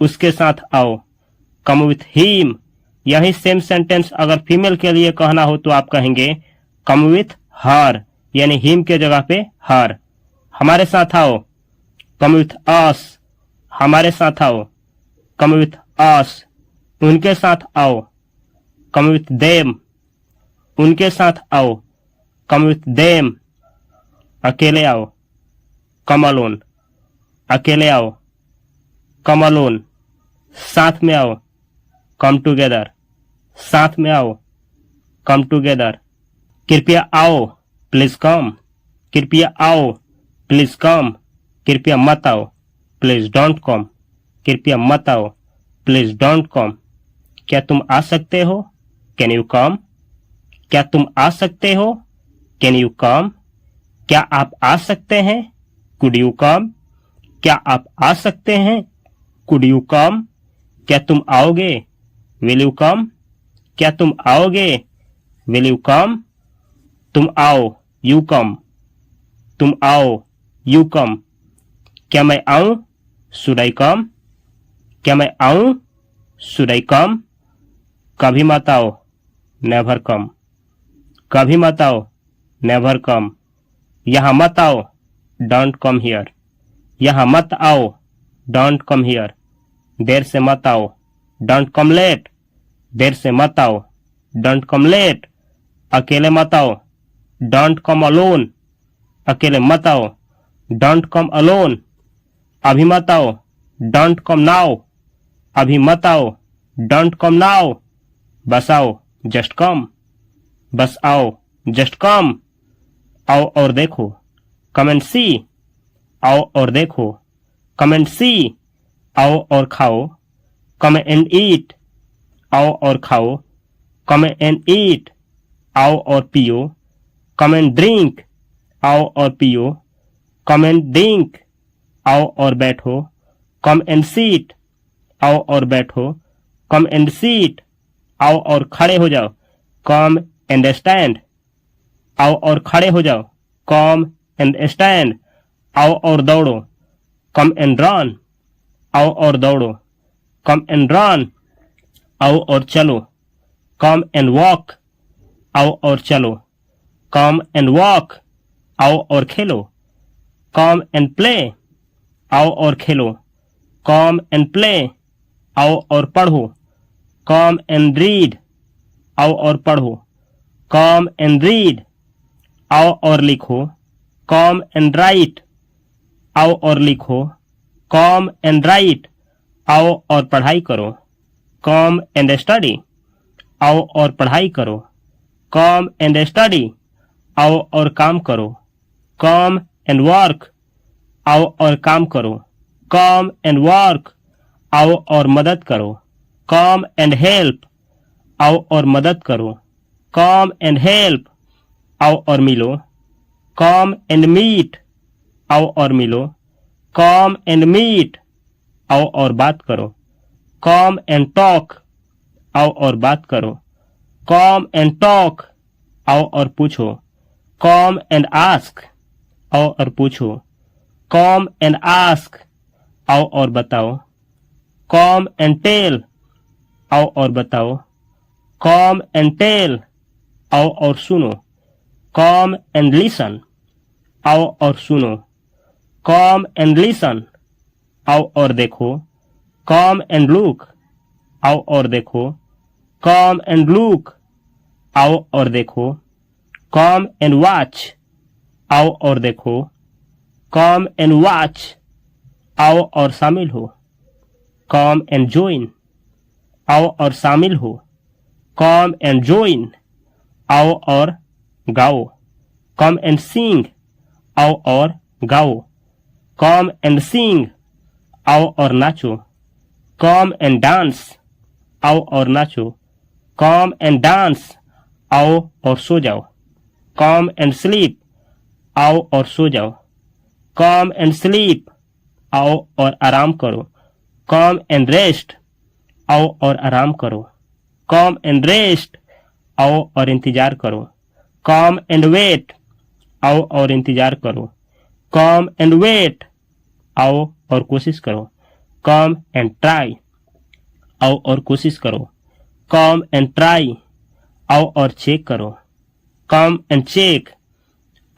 उसके साथ आओ, कम विथ हिम। यही सेम सेंटेंस अगर फीमेल के लिए कहना हो तो आप कहेंगे कम विथ हर, यानी हिम के जगह पे हर। हमारे साथ आओ, कम विथ अस, हमारे साथ आओ, कम विथ अस, उनके साथ आओ, कम विथ देम, उनके साथ आओ, कम विथ देम। अकेले आओ, कम अलोन, अकेले आओ, कम अलोन। साथ में आओ, कम टुगेदर, साथ में आओ, कम टुगेदर। कृपया आओ, प्लीज कम, कृपया आओ, प्लीज कम। कृपया मत आओ, प्लीज डोंट कम, कृपया मत आओ, प्लीज डोंट कम। क्या तुम आ सकते हो, कैन यू कम, क्या तुम आ सकते हो? Can you come? क्या आप आ सकते हैं? Could you come? क्या आप आ सकते हैं? Could you come? क्या तुम आओगे? Will you come? क्या तुम आओगे? Will you come? तुम आओ, यू कम। तुम आओ, यू कम। क्या मैं आऊं? शुड आई कम? क्या मैं आऊं? शुड आई कम? कभी मत आओ, नेवर कम। कभी मत आओ, नेवर कम। यहां मत आओ, डोंट कम हियर। यहां मत आओ, डोंट कम हियर। देर से मत आओ, डोंट कम लेट। देर से मत आओ, डोंट कम लेट। अकेले मत आओ, डोंट कम अलोन। अकेले मत आओ, डोंट कम अलोन। अभी मत आओ, डोंट कम नाउ। अभी मत आओ, डोंट कम नाउ। बस आओ, जस्ट कम। बस आओ, जस्ट कम। आओ और देखो, कम एंड सी। आओ और देखो, कम एंड सी। आओ और खाओ, कम एंड ईट। आओ और खाओ, कम एंड ईट। आओ और पियो, कम एंड ड्रिंक। आओ और पियो, कम एंड ड्रिंक। आओ और बैठो, कम एंड सीट। आओ और बैठो, कम एंड सीट। आओ और खड़े हो जाओ, कम एंड स्टैंड। आओ और खड़े हो जाओ, कम एंड स्टैंड। आओ और दौड़ो, कम एंड रन। आओ और दौड़ो, कम एंड रन। आओ और चलो, कम एंड वॉक। आओ और चलो, कम एंड वॉक। आओ और खेलो, कम एंड प्ले। आओ और खेलो, कम एंड प्ले। आओ और पढ़ो, कम एंड रीड। आओ और पढ़ो, कम एंड रीड। आओ और लिखो, कम एंड राइट। आओ और लिखो, कम एंड राइट। आओ और पढ़ाई करो, कम एंड स्टडी। आओ और पढ़ाई करो, कम एंड स्टडी। आओ और काम करो, कम एंड वर्क। आओ और काम करो, कम एंड वर्क। आओ और मदद करो, कम एंड हेल्प। आओ और मदद करो, कम एंड हेल्प। आओ और मिलो, कम एंड मीट। आओ और मिलो, कम एंड मीट। आओ और बात करो, कम एंड टॉक। आओ और बात करो, कम एंड टॉक। आओ और पूछो, कम एंड आस्क। आओ और पूछो, कम एंड आस्क। आओ और बताओ, कम एंड टेल। आओ और बताओ, कम एंड टेल। आओ और सुनो, कम एंड लिसन। आओ और सुनो, कम एंड लिसन। आओ और देखो, कम एंड लुक। आओ और देखो, कम एंड लुक। आओ और देखो, कम एंड वॉच। आओ और देखो, कम एंड वॉच। आओ और शामिल हो, कम एंड ज्वाइन। आओ और शामिल हो, कम एंड ज्वाइन। आओ और गाओ, कम एंड सिंग। आओ और गाओ, कम एंड सिंग। आओ और नाचो, कम एंड डांस। आओ और नाचो, कम एंड डांस। आओ और सो जाओ, कम एंड स्लीप। आओ और सो जाओ, कम एंड स्लीप। आओ और आराम करो, कम एंड रेस्ट। आओ और आराम करो, कम एंड रेस्ट। आओ और इंतजार करो, कम एंड वेट। आओ और इंतजार करो, कम एंड वेट। आओ और कोशिश करो, कम एंड ट्राई। आओ और कोशिश करो, कम एंड ट्राई। आओ और चेक करो, कम एंड चेक।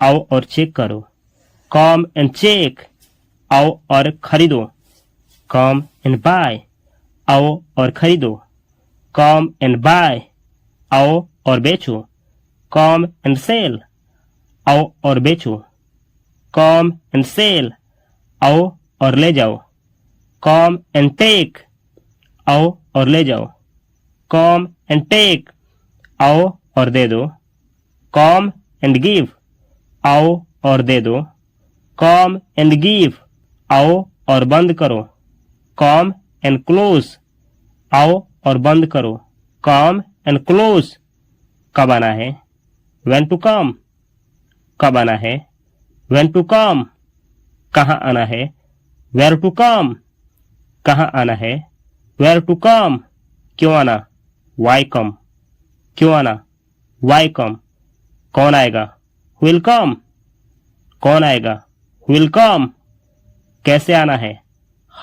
आओ और चेक करो, कम एंड चेक। आओ और खरीदो, कम एंड बाय। आओ और खरीदो, कम एंड बाय। आओ और बेचो, कम एंड सेल। आओ और बेचो, कम एंड सेल। आओ और ले जाओ, कम एंड टेक। आओ और ले जाओ, कम एंड टेक। आओ और दे दो, कम एंड गिव। आओ और दे दो, कम एंड गिव। आओ और बंद करो, कम एंड क्लोज। आओ और बंद करो, कम एंड क्लोज। कब आना है, when to come, कब आना है, when to come, कहाँ आना है, where to come, कहाँ आना है, where to come, क्यों आना, why come, क्यों आना, why come, कौन आएगा, who will come, कौन आएगा, who will come, कैसे आना है,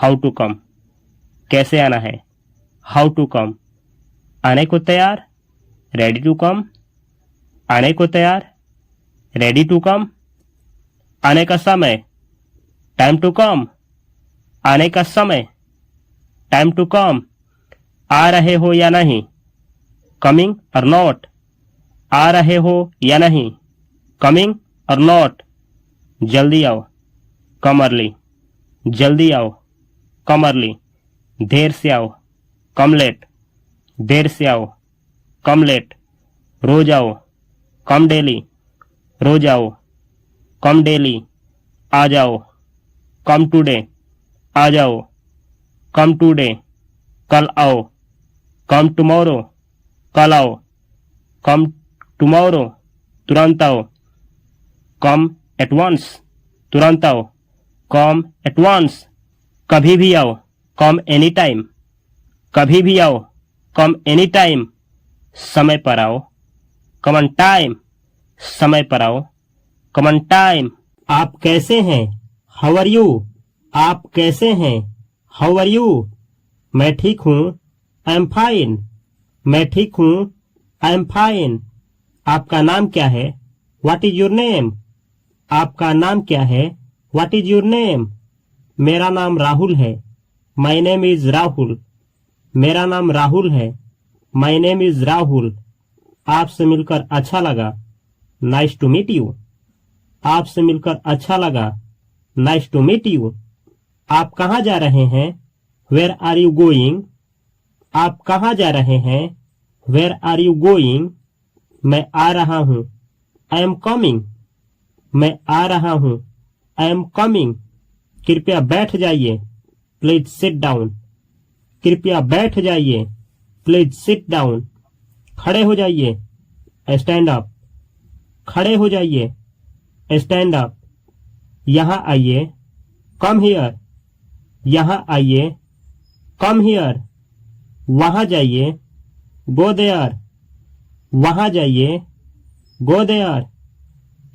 how to come, कैसे आना है, how to come, आने को तैयार, ready to come, आने को तैयार, ready to come, आने का समय, time to come, आने का समय, time to come, आ रहे हो या नहीं, coming or not, आ रहे हो या नहीं, coming or not, जल्दी आओ, come early, जल्दी आओ, come early, देर से आओ, come late, देर से आओ, come late, रोज आओ, come daily, रोज आओ, come daily, आ जाओ, come today, आ जाओ, come today, कल आओ, come tomorrow, कल आओ, come tomorrow, तुरंत आओ, come at once, तुरंत आओ, come at once, कभी भी आओ, come anytime, कभी भी आओ, come anytime, समय पर आओ, come on time, समय पर आओ, come on time, आप कैसे हैं, how are you, आप कैसे हैं, how are you, मैं ठीक हूँ, I am fine, मैं ठीक हूँ, I am fine, आपका नाम क्या है, what is your name, आपका नाम क्या है, what is your name, मेरा नाम राहुल है, my name is राहुल, मेरा नाम राहुल है, my name is राहुल, आपसे मिलकर अच्छा लगा, nice to meet you, आपसे मिलकर अच्छा लगा, nice to meet you, आप कहाँ जा रहे हैं, where are you going, आप कहाँ जा रहे हैं, where are you going, मैं आ रहा हूँ, I am coming, मैं आ रहा हूँ, I am coming, कृपया बैठ जाइए, please sit down, कृपया बैठ जाइए, please sit down, खड़े हो जाइए, stand up, खड़े हो जाइए, stand up, यहाँ आइए, come here, यहाँ आइए, come here, वहाँ जाइए, go there, वहाँ जाइए, go there,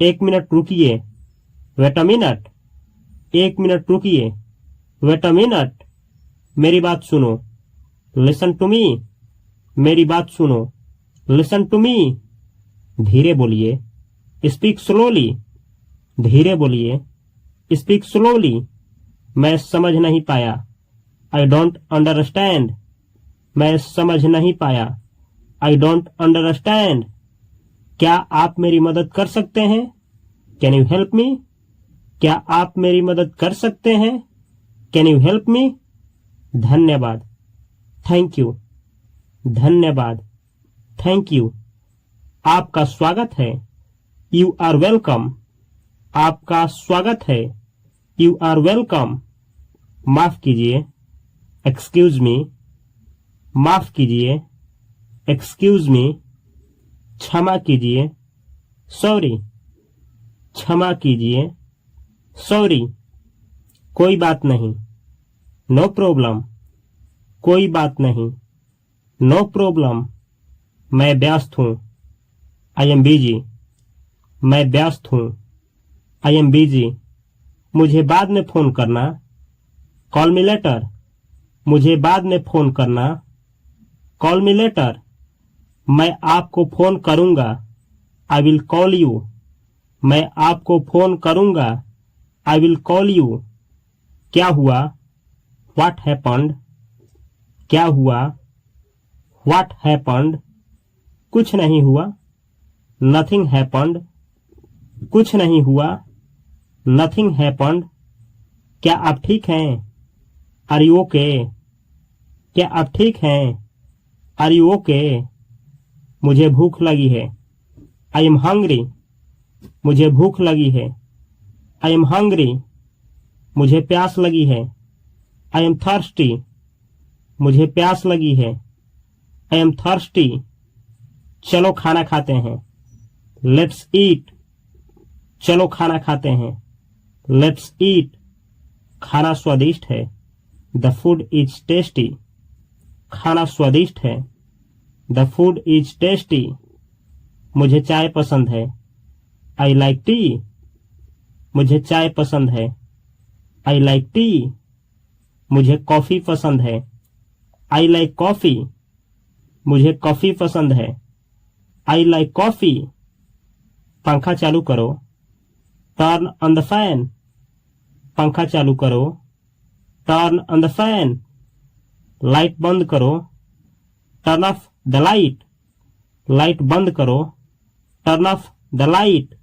एक मिनट रुकिए, wait a minute, एक मिनट रुकिए, wait a minute, मेरी बात सुनो, listen to me, मेरी बात सुनो, listen to me, धीरे बोलिए, speak slowly, धीरे बोलिए, speak slowly, मैं समझ नहीं पाया, I don't understand, मैं समझ नहीं पाया, I don't understand, क्या आप मेरी मदद कर सकते हैं, Can you help me, क्या आप मेरी मदद कर सकते हैं, Can you help me, धन्यवाद, Thank you, धन्यवाद, Thank you, आपका स्वागत है, You are welcome, आपका स्वागत है, You are welcome, माफ कीजिए, Excuse me, माफ कीजिए, Excuse me, क्षमा कीजिए, Sorry, क्षमा कीजिए, Sorry, कोई बात नहीं, No problem, कोई बात नहीं, No problem, मैं व्यस्त हूँ, I am busy, मैं व्यस्त हूँ, I am busy, मुझे बाद में फोन करना, Call me later, मुझे बाद में फोन करना, Call me later, मैं आपको फोन करूंगा, I will call you, मैं आपको फोन करूंगा, I will call you, क्या हुआ, What happened, क्या हुआ, What happened, कुछ नहीं हुआ, Nothing happened, कुछ नहीं हुआ, Nothing happened, क्या आप ठीक हैं, Are you okay, क्या आप ठीक हैं, Are you okay, मुझे भूख लगी है, I am hungry, मुझे भूख लगी है, I am hungry, मुझे प्यास लगी है, I am thirsty, मुझे प्यास लगी है, I am thirsty, चलो खाना खाते हैं। Let's eat. चलो खाना खाते हैं। Let's eat. खाना स्वादिष्ट है। The food is tasty. खाना स्वादिष्ट है। The food is tasty. मुझे चाय पसंद है। I like T. मुझे चाय पसंद है। I like T. मुझे कॉफी पसंद है। I like coffee. मुझे कॉफी पसंद है। I like coffee. पंखा चालू करो। Turn on the fan. पंखा चालू करो। Turn on the fan. Light बंद करो। Turn off the light. Light बंद करो। Turn off the light.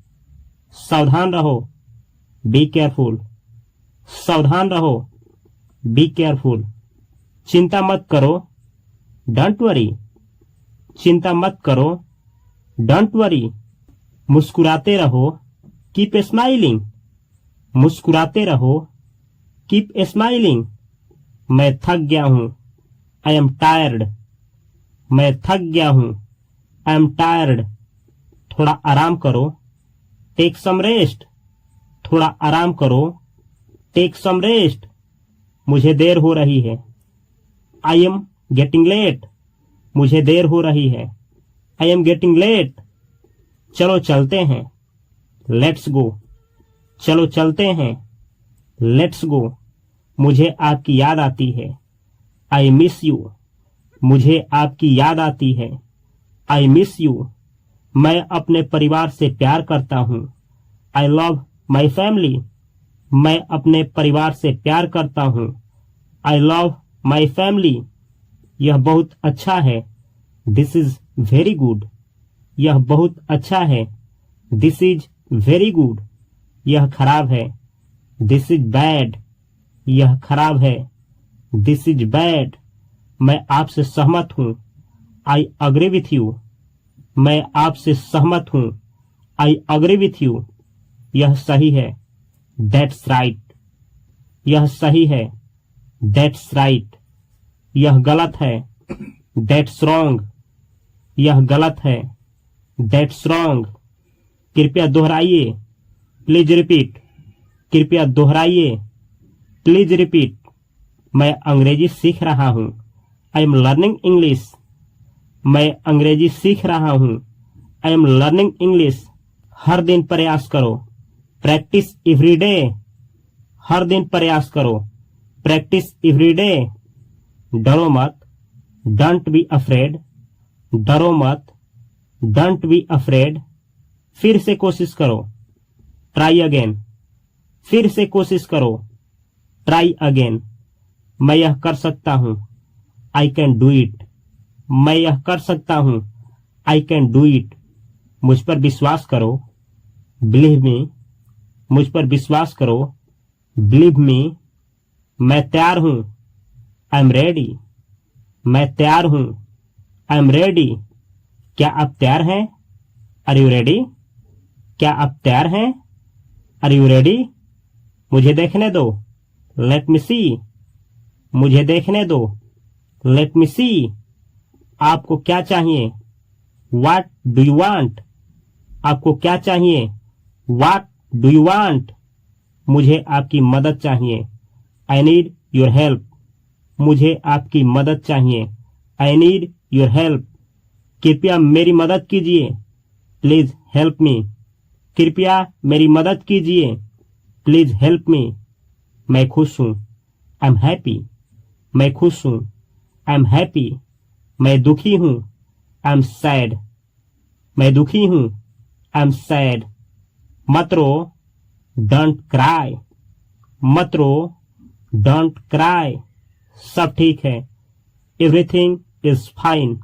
सावधान रहो। Be careful. सावधान रहो। Be careful. चिंता मत करो। Don't worry. चिंता मत करो। Don't worry. मुस्कुराते रहो। Keep smiling. मुस्कुराते रहो। Keep smiling. मैं थक गया हूं। I am tired. मैं थक गया हूं। I am tired. थोड़ा आराम करो। Take some rest. थोड़ा आराम करो। Take some rest. मुझे देर हो रही है। I am getting late. मुझे देर हो रही है। I am getting late. चलो चलते हैं। Let's go. चलो चलते हैं। Let's go. मुझे आपकी याद आती है। I miss you. मुझे आपकी याद आती है। I miss you. मैं अपने परिवार से प्यार करता हूं। I love my family. मैं अपने परिवार से प्यार करता हूं। I love my family. यह बहुत अच्छा है। This is very good. यह बहुत अच्छा है। This is very good. यह खराब है। This is bad. यह खराब है। This is bad. मैं आपसे सहमत हूं। I agree with you. मैं आपसे सहमत हूं। I agree with you. यह सही है। That's right. यह सही है। That's right. यह गलत है। That's wrong. यह गलत है। That's wrong. कृपया दोहराइए। Please repeat. कृपया दोहराइए। Please repeat. मैं अंग्रेजी सीख रहा हूं। I am learning English. मैं अंग्रेजी सीख रहा हूं। I am learning English. हर दिन प्रयास करो। Practice every day. हर दिन प्रयास करो। Practice every day. डरो मत। Don't be afraid. डरो मत। Don't be afraid. फिर से कोशिश करो। Try again. फिर से कोशिश करो। Try again. मैं यह कर सकता हूं। I can do it. मैं यह कर सकता हूं। I can do it. मुझ पर विश्वास करो। Believe me. मुझ पर विश्वास करो। Believe me. मैं तैयार हूं। I am ready. मैं तैयार हूं। I am ready. क्या आप तैयार हैं? Are you ready? क्या आप तैयार हैं? Are you ready? मुझे देखने दो। Let me see. मुझे देखने दो। Let me see. आपको क्या चाहिए? What do you want? आपको क्या चाहिए? What do you want? मुझे आपकी मदद चाहिए। I need your help. मुझे आपकी मदद चाहिए। I need your help. कृपया मेरी मदद कीजिए। Please help me. कृपया मेरी मदद कीजिए। Please help me. मैं खुश हूं। I'm happy. मैं खुश हूं। I'm happy. मैं दुखी हूं। I'm sad. मैं दुखी हूं। I'm sad. मत रो। Don't cry. मत रो। Don't cry. सब ठीक है। Everything is fine.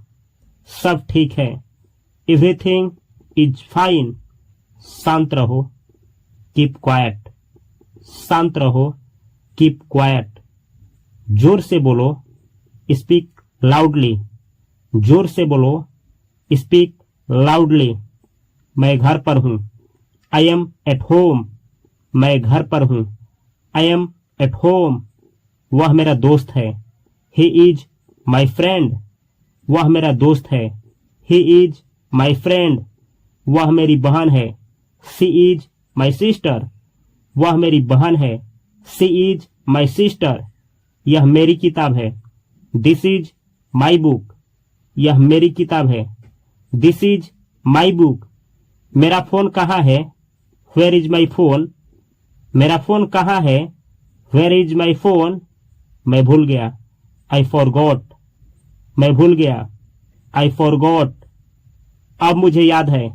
सब ठीक है। Everything is fine. शांत रहो। Keep quiet. शांत रहो। Keep quiet. जोर से बोलो। Speak loudly. जोर से बोलो। Speak loudly. मैं घर पर हूं। I am at home. मैं घर पर हूं। I am at home. वह मेरा दोस्त है। He is my friend. वह मेरा दोस्त है। He is माई फ्रेंड, वह मेरी बहन है। शी इज माई सिस्टर, वह मेरी बहन है। शी इज माई सिस्टर, यह मेरी किताब है। दिस इज माई बुक, यह मेरी किताब है। This is my book. मेरा फोन कहाँ है? वेयर इज माई फोन, मेरा फोन कहाँ है? Where is my phone. मैं भूल गया, आई फॉरगॉट, मैं भूल गया, आई फॉरगॉट। अब मुझे याद है,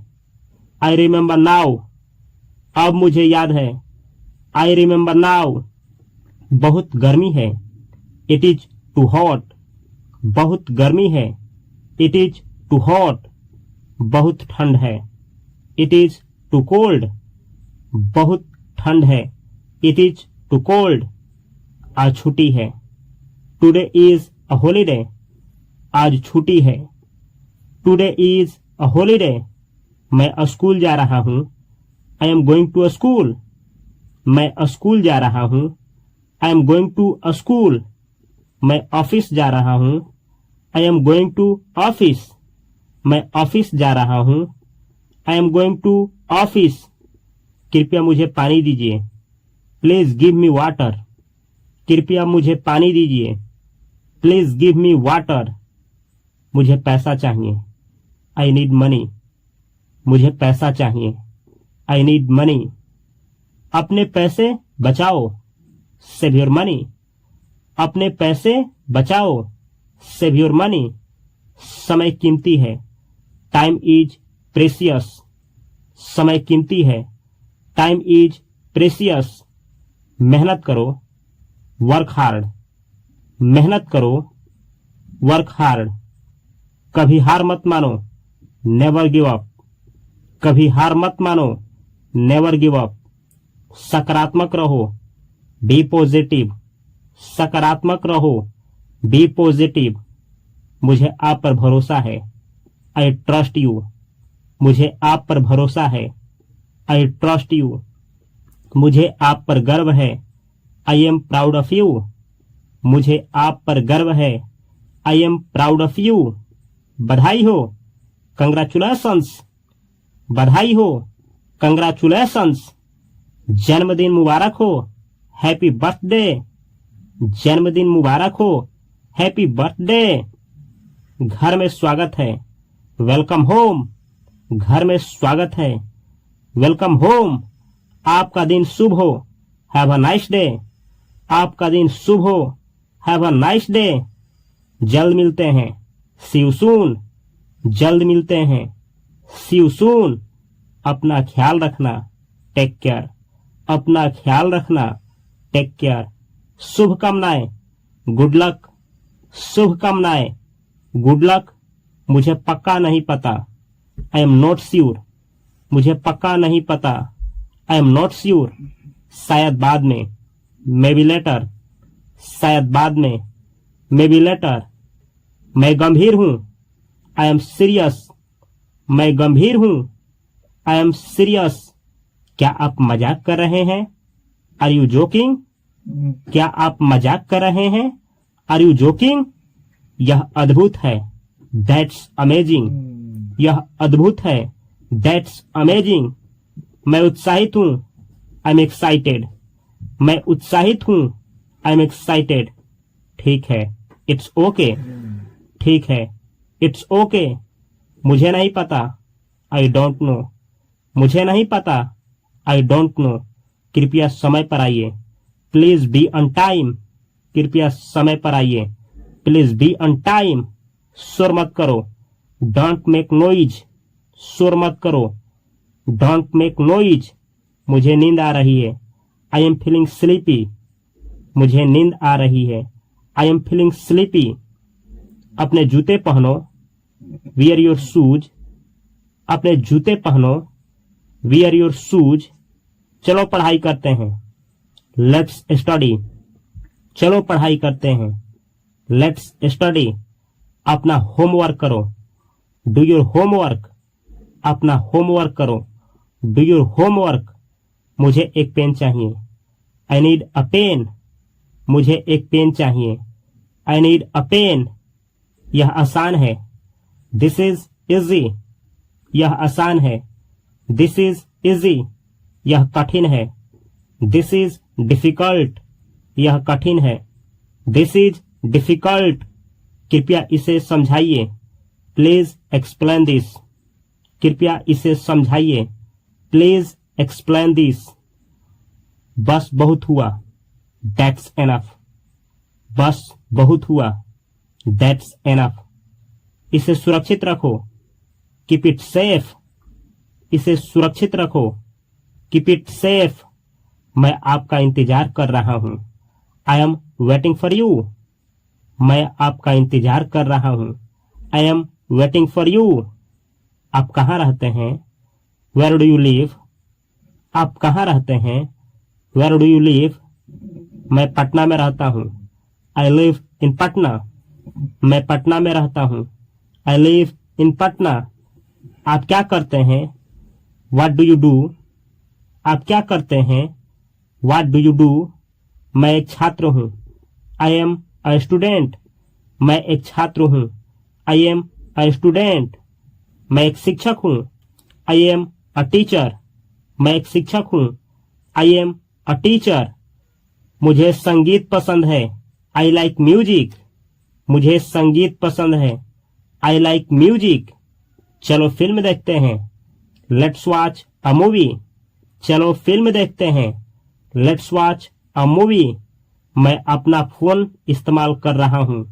आई रिमेम्बर नाउ, अब मुझे याद है, आई रिमेम्बर नाउ। बहुत गर्मी है, इट इज टू हॉट, बहुत गर्मी है, इट इज टू हॉट। बहुत ठंड है, इट इज टू कोल्ड, बहुत ठंड है, इट इज टू कोल्ड। आज छुट्टी है, टुडे इज अ हॉलीडे, आज छुट्टी है। Today is a holiday. मैं स्कूल जा रहा हूँ, I am going to a school, मैं स्कूल जा रहा हूँ, I am going to a school. मैं ऑफिस जा रहा हूँ, I am going to office, मैं ऑफिस जा रहा हूँ, I am going to office. कृपया मुझे पानी दीजिए, प्लीज गिव मी वाटर, कृपया मुझे पानी दीजिए, प्लीज गिव मी वाटर। मुझे पैसा चाहिए, आई नीड मनी, मुझे पैसा चाहिए, आई नीड मनी। अपने पैसे बचाओ, सेव योर मनी, अपने पैसे बचाओ, सेव योर मनी। समय कीमती है, टाइम इज प्रेसियस, समय कीमती है, टाइम इज प्रेसियस। मेहनत करो, वर्क हार्ड, मेहनत करो, वर्क हार्ड। कभी हार मत मानो, नेवर गिव अप, कभी हार मत मानो, नेवर गिव अप। सकारात्मक रहो, बी पॉजिटिव, सकारात्मक रहो, बी पॉजिटिव। मुझे आप पर भरोसा है, आई ट्रस्ट यू, मुझे आप पर भरोसा है, आई ट्रस्ट यू। मुझे आप पर गर्व है, I am proud of you, मुझे आप पर गर्व है, I am proud of you. बधाई हो, कंग्रेचुलेशंस, बधाई हो, कंग्रेचुलेशंस। जन्मदिन मुबारक हो, हैप्पी बर्थडे, जन्मदिन मुबारक हो, हैप्पी बर्थडे। घर में स्वागत है, वेलकम होम, घर में स्वागत है, वेलकम होम। आपका दिन शुभ हो, हैव अ नाइस डे, आपका दिन शुभ हो, हैव अ नाइस डे। जल्द मिलते हैं, सी यू सून, जल्द मिलते हैं, सी यू सून। अपना ख्याल रखना, टेक केयर, अपना ख्याल रखना, टेक केयर। शुभकामनाएं, गुड लक, शुभकामनाएं, गुड लक। मुझे पक्का नहीं पता, आई एम नॉट श्योर, मुझे पक्का नहीं पता, आई एम नॉट श्योर। शायद बाद में, मे बी लेटर, शायद बाद में, मे बी लेटर। मैं गंभीर हूं, आई एम सीरियस, मैं गंभीर हूं, आई एम सीरियस। क्या आप मजाक कर रहे हैं? Are you joking? क्या आप मजाक कर रहे हैं? Are you joking? यह अद्भुत है, दैट्स अमेजिंग, यह अद्भुत है, दैट्स अमेजिंग। मैं उत्साहित हूं, आई एम एक्साइटेड, मैं उत्साहित हूं, आई एम एक्साइटेड। ठीक है, इट्स ओके, ठीक है, इट्स ओके। मुझे नहीं पता, आई डोंट नो, मुझे नहीं पता, आई डोंट नो। कृपया समय पर आइए, प्लीज बी ऑन टाइम, कृपया समय पर आइए, प्लीज बी ऑन टाइम। शोर मत करो, डोंट मेक नॉइज, शोर मत करो, डोंट मेक नॉइज। मुझे नींद आ रही है, आई एम फीलिंग स्लीपी, मुझे नींद आ रही है, आई एम फीलिंग स्लीपी। अपने जूते पहनो, वियर योर शूज, अपने जूते पहनो, वियर योर शूज। चलो पढ़ाई करते हैं, लेट्स स्टडी, चलो पढ़ाई करते हैं, लेट्स स्टडी। अपना होमवर्क करो, डू योर होमवर्क, अपना होमवर्क करो, डू योर होमवर्क। मुझे एक पेन चाहिए, आई नीड अ पेन, मुझे एक पेन चाहिए, आई नीड अ पेन। यह आसान है, दिस इज इजी, यह आसान है। दिस इज इजी, यह कठिन है। दिस इज डिफिकल्ट, यह कठिन है। दिस इज डिफिकल्ट, कृपया इसे समझाइए। प्लीज एक्सप्लेन दिस, कृपया इसे समझाइए। Please explain this. बस बहुत हुआ, दैट्स एनफ, बस बहुत हुआ, दैट्स एनफ। इसे सुरक्षित रखो, कीप इट सेफ, इसे सुरक्षित रखो, कीप इट सेफ। मैं आपका इंतजार कर रहा हूं, I am waiting for you, मैं आपका इंतजार कर रहा हूं, I am waiting for you. आप कहाँ रहते हैं, वेयर डू यू लिव, आप कहाँ रहते हैं, वेयर डू यू लिव। मैं पटना में रहता हूँ, आई लिव इन पटना, मैं पटना में रहता हूँ, आई लिव इन पटना। आप क्या करते हैं, व्हाट डू यू डू, आप क्या करते हैं, व्हाट डू यू डू। मैं एक छात्र हूँ, आई एम अ स्टूडेंट, मैं एक छात्र हूँ, आई एम अ स्टूडेंट। मैं एक शिक्षक हूँ, आई एम अ टीचर, मैं एक शिक्षक हूँ, आई एम अ टीचर। मुझे संगीत पसंद है, आई लाइक म्यूजिक, मुझे संगीत पसंद है, आई लाइक म्यूजिक। चलो फिल्म देखते हैं, लेट्स वॉच अ मूवी, चलो फिल्म देखते हैं, लेट्स वॉच अ मूवी। मैं अपना फोन इस्तेमाल कर रहा हूँ,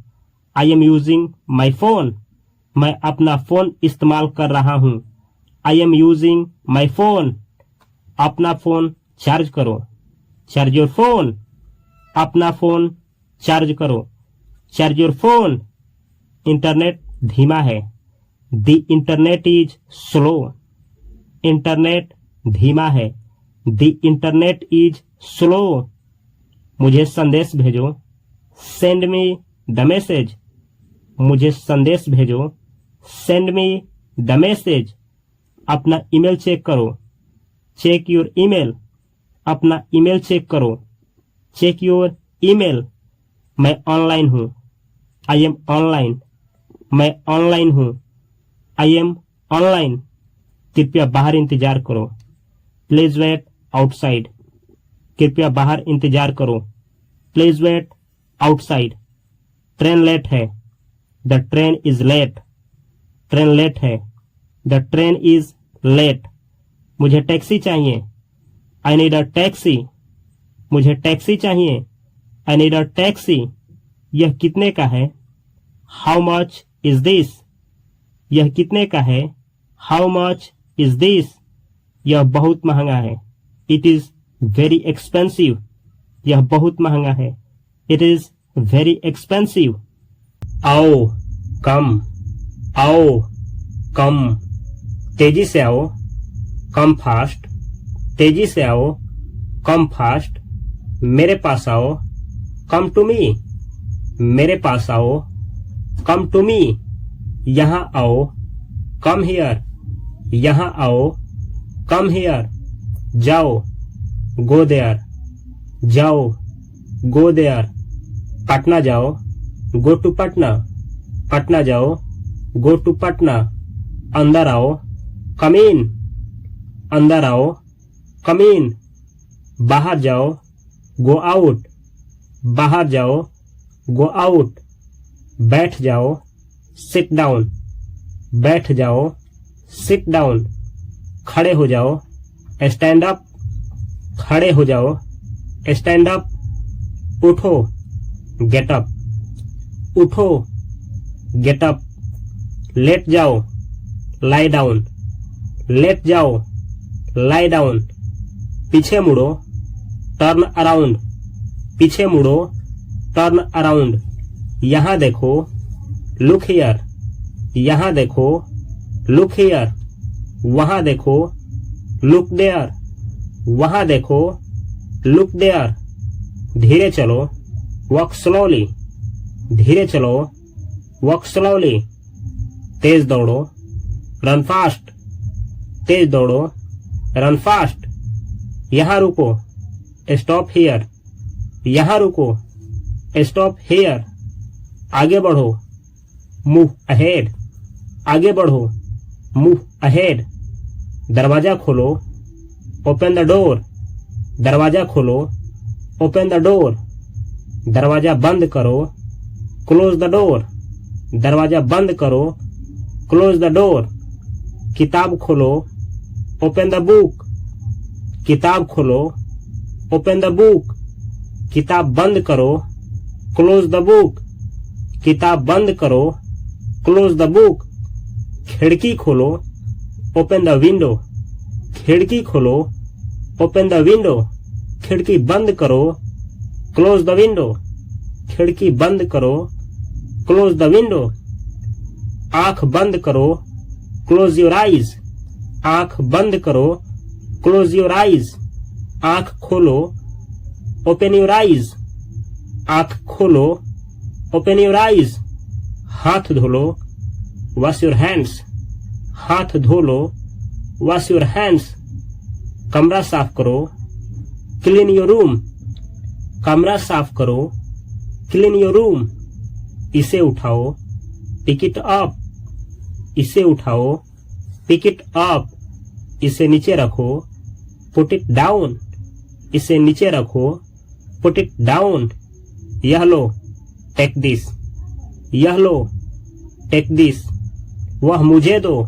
I am using my phone, मैं अपना फोन इस्तेमाल कर रहा हूँ, I am using my phone. अपना फोन चार्ज करो, चार्ज योर फोन, अपना फोन चार्ज करो, चार्ज योर फोन। इंटरनेट धीमा है, the internet is slow, internet धीमा है, द इंटरनेट इज स्लो। मुझे संदेश भेजो, सेंड मी द मैसेज, मुझे संदेश भेजो, सेंड मी द मैसेज। अपना ईमेल चेक करो, चेक योर ईमेल, अपना ईमेल चेक करो, चेक योर ईमेल। मैं ऑनलाइन हूँ, आई एम ऑनलाइन, मैं ऑनलाइन हूँ, आई एम ऑनलाइन। कृपया बाहर इंतजार करो, प्लीज वेट आउटसाइड, कृपया बाहर इंतजार करो, please wait outside. Train late है, the train is late, train late है, द ट्रेन इज लेट। मुझे टैक्सी चाहिए, आई नीड अ टैक्सी, मुझे टैक्सी चाहिए, आई नीड अ टैक्सी। यह कितने का है, हाउ मच इज दिस, यह कितने का है, हाउ मच इज दिस। यह बहुत महंगा है, इट इज वेरी एक्सपेंसिव, यह बहुत महंगा है, इट इज वेरी एक्सपेंसिव। आओ, कम, आओ, कम, तेजी से आओ, कम फास्ट, तेजी से आओ, कम फास्ट। मेरे पास आओ, कम टू मी, मेरे पास आओ, कम टू मी। यहाँ आओ, कम हियर, यहाँ आओ, कम हियर। जाओ, गो देयर, जाओ, गो देयर। पटना जाओ, गो टू पटना, पटना जाओ, गो टू पटना। अंदर आओ, कम इन, अंदर आओ, कम इन। बाहर जाओ, गो आउट, बाहर जाओ, गो आउट। बैठ जाओ, सिट डाउन, बैठ जाओ, सिट डाउन। खड़े हो जाओ, स्टैंड अप, खड़े हो जाओ, स्टैंड अप। उठो, गेट अप, उठो, गेट अप। लेट जाओ, लाई डाउन, लेट जाओ, लाई डाउन। पीछे मुड़ो, टर्न अराउंड, पीछे मुड़ो, टर्न अराउंड। यहां देखो, लुक हियर, यहां देखो, लुक हियर। वहां देखो, लुक देयर, वहां देखो, लुक देयर। धीरे चलो, वॉक स्लोली, धीरे चलो, वॉक स्लोली। तेज दौड़ो, रन फास्ट, तेज दौड़ो, रन फास्ट। यहां रुको, स्टॉप हियर, यहां रुको, स्टॉप हियर। आगे बढ़ो, मूव अहेड, आगे बढ़ो, मूव अहेड, दरवाजा खोलो, ओपन द डोर, दरवाजा खोलो, ओपन द डोर, दरवाजा बंद करो, क्लोज द डोर, दरवाजा बंद करो, क्लोज द डोर, किताब खोलो, ओपन द बुक, किताब खोलो, ओपन द बुक, किताब बंद करो, क्लोज द बुक, किताब बंद करो, क्लोज द बुक, खिड़की खोलो, ओपन द विंडो, खिड़की खोलो, ओपन द विंडो, खिड़की बंद करो, क्लोज द विंडो, खिड़की बंद करो, क्लोज द विंडो, आंख बंद करो, क्लोज योर आईज, आंख बंद करो, क्लोज योर आईज, आंख खोलो, ओपन योर आईज, आंख खोलो, ओपन योर आईज, हाथ धोलो, वॉश योर हैंड्स, हाथ धोलो, वॉश योर हैंड्स, कमरा साफ करो, क्लीन योर रूम, कमरा साफ करो, क्लीन योर रूम, इसे उठाओ, पिक इट अप, इसे उठाओ, पिक इट अप, इसे नीचे रखो, पुट इट डाउन, इसे नीचे रखो, पुट इट डाउन, यह लो, टेक दिस, यह लो, टेक दिस, वह मुझे दो,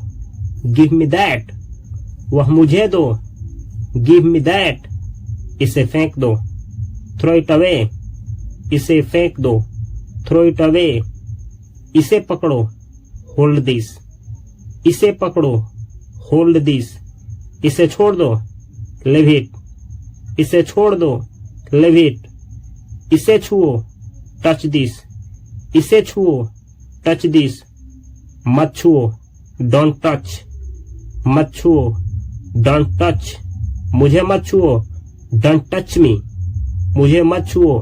गिव मी दैट, वह मुझे दो, गिव मी दैट, इसे फेंक दो, थ्रो इट अवे, इसे फेंक दो, थ्रो इट अवे, इसे पकड़ो, होल्ड दिस, इसे पकड़ो, होल्ड दिस, इसे छोड़ दो, लिव इट, इसे छोड़ दो, लिव इट, इसे छुओ, टच दिस, इसे छुओ, टच दिस, मत छुओ, डोंट टच, मत छुओ, डोंट टच, मुझे मत छुओ, डोंट टच मी, मुझे मत छुओ,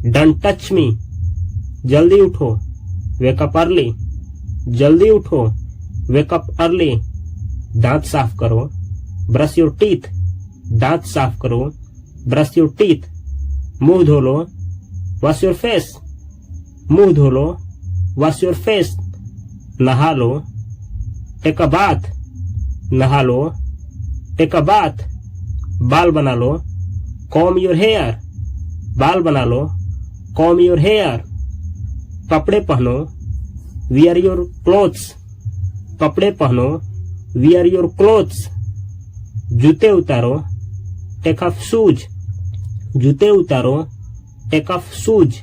डोंट टच मी, जल्दी उठो, वेक अप अर्ली, जल्दी उठो, वेक अप अर्ली, दांत साफ करो, ब्रश योर टीथ, दांत साफ करो, ब्रश योर टीथ, मुंह धो लो, वॉश योर फेस, मुंह धो लो, वॉश योर फेस, नहा लो, टेक अ बाथ, नहा लो, टेक अ बाथ, बाल बना लो, कॉम योर हेयर, बाल बना लो, कॉम योर हेयर, कपड़े पहनो, वियर योर क्लोथ्स, कपड़े पहनो, वियर योर क्लोथ्स, जूते उतारो, टेक ऑफ शूज, जूते उतारो, टेक ऑफ शूज,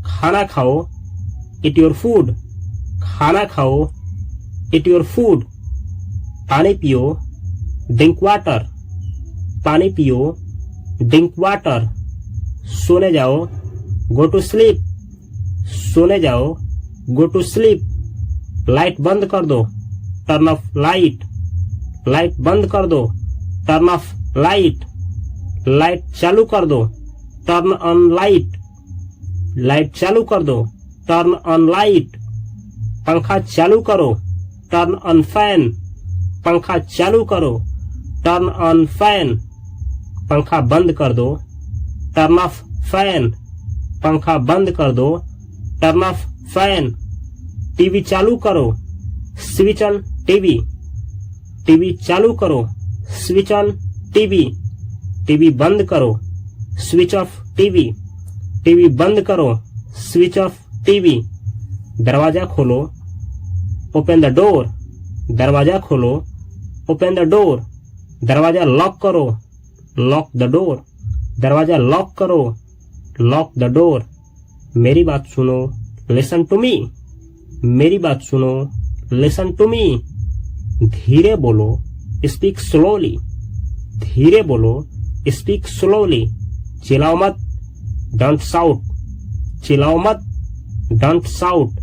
खाना खाओ, इट योर फूड, खाना खाओ, इट योर फूड, पानी पियो, ड्रिंक वाटर, पानी पियो, ड्रिंक वाटर, सोने जाओ, गो टू स्लीप, सोने जाओ, गो टू स्लीप, लाइट बंद कर दो, टर्न ऑफ लाइट, लाइट बंद कर दो, टर्न ऑफ लाइट, लाइट चालू कर दो, टर्न ऑन लाइट, लाइट चालू कर दो, टर्न ऑन लाइट, पंखा चालू करो, टर्न ऑन फैन, पंखा चालू करो, टर्न ऑन फैन, पंखा बंद कर दो, टर्न ऑफ फैन, पंखा बंद कर दो, टर्न ऑफ फैन, टीवी चालू करो, स्विच ऑन टीवी, टीवी चालू करो, स्विच ऑन टीवी, टीवी बंद करो, स्विच ऑफ टीवी, टीवी बंद करो, स्विच ऑफ टीवी, दरवाजा खोलो, ओपन द डोर, दरवाजा खोलो, ओपन द डोर, दरवाजा लॉक करो, लॉक द डोर, दरवाजा लॉक करो, लॉक द डोर, मेरी बात सुनो, लिसन टू मी, मेरी बात सुनो, लिसन टू मी, धीरे बोलो, स्पीक स्लोली, धीरे बोलो, स्पीक स्लोली, चिल्लाओ मत, डोंट साउट, चिल्लाओ मत, डोंट साउट,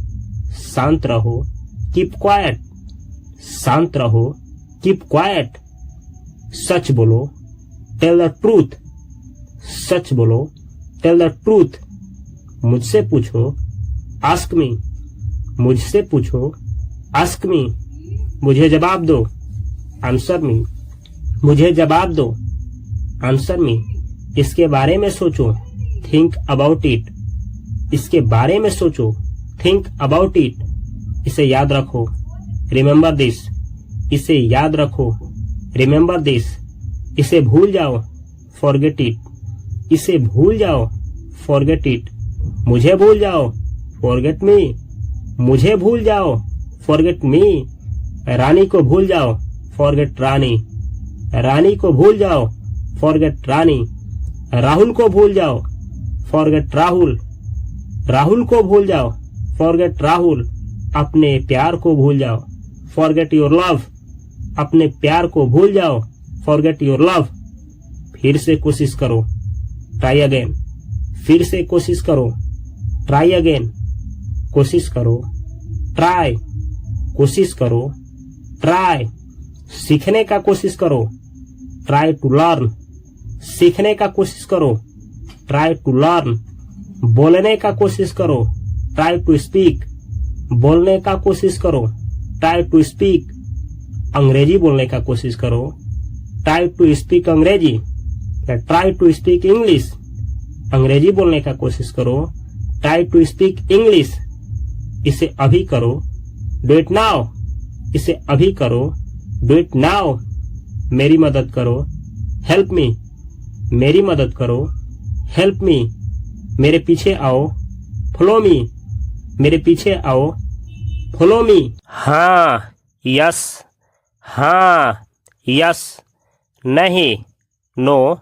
शांत रहो, कीप क्वाइट, शांत रहो, कीप क्वाइट, सच बोलो, टेल द ट्रूथ, सच बोलो, टेल द ट्रूथ, मुझसे पूछो, आस्क मी, मुझसे पूछो, आस्क मी, मुझे जवाब दो, आंसर मी, मुझे जवाब दो, आंसर मी, इसके बारे में सोचो, थिंक अबाउट इट, इसके बारे में सोचो, थिंक अबाउट इट, इसे याद रखो, रिमेंबर दिस, इसे याद रखो, रिमेंबर दिस। इसे भूल जाओ, फॉरगेट इट। इसे भूल जाओ, फॉरगेट इट। मुझे भूल जाओ, फॉरगेट मी। मुझे भूल जाओ, फॉरगेट मी। रानी को भूल जाओ, फॉरगेट रानी। रानी को भूल जाओ, फॉरगेट रानी। राहुल को भूल जाओ, फॉरगेट राहुल। राहुल को भूल जाओ, फॉरगेट राहुल। अपने प्यार को भूल जाओ, फॉरगेट योर लव। अपने प्यार को भूल जाओ, फॉरगेट योर लव। फिर से कोशिश करो, ट्राई अगेन। फिर से कोशिश करो, ट्राई अगेन। कोशिश करो, ट्राई। कोशिश करो, ट्राई। सीखने का कोशिश करो, ट्राई टू लर्न। सीखने का कोशिश करो, ट्राई टू लर्न। बोलने का कोशिश करो, ट्राई टू स्पीक। बोलने का कोशिश करो, ट्राई टू स्पीक। अंग्रेजी बोलने का कोशिश करो, ट्राई टू स्पीक अंग्रेजी। Try to speak English. अंग्रेजी बोलने का कोशिश करो, ट्राई टू स्पीक इंग्लिश। इसे अभी करो, डू इट नाउ। इसे अभी करो, डू इट नाउ। मेरी मदद करो, हेल्प मी। मेरी मदद करो, हेल्प मी। मेरे पीछे आओ, फॉलो मी। मेरे पीछे आओ, फॉलो मी। हाँ, यस। हाँ, यस। नहीं, नो।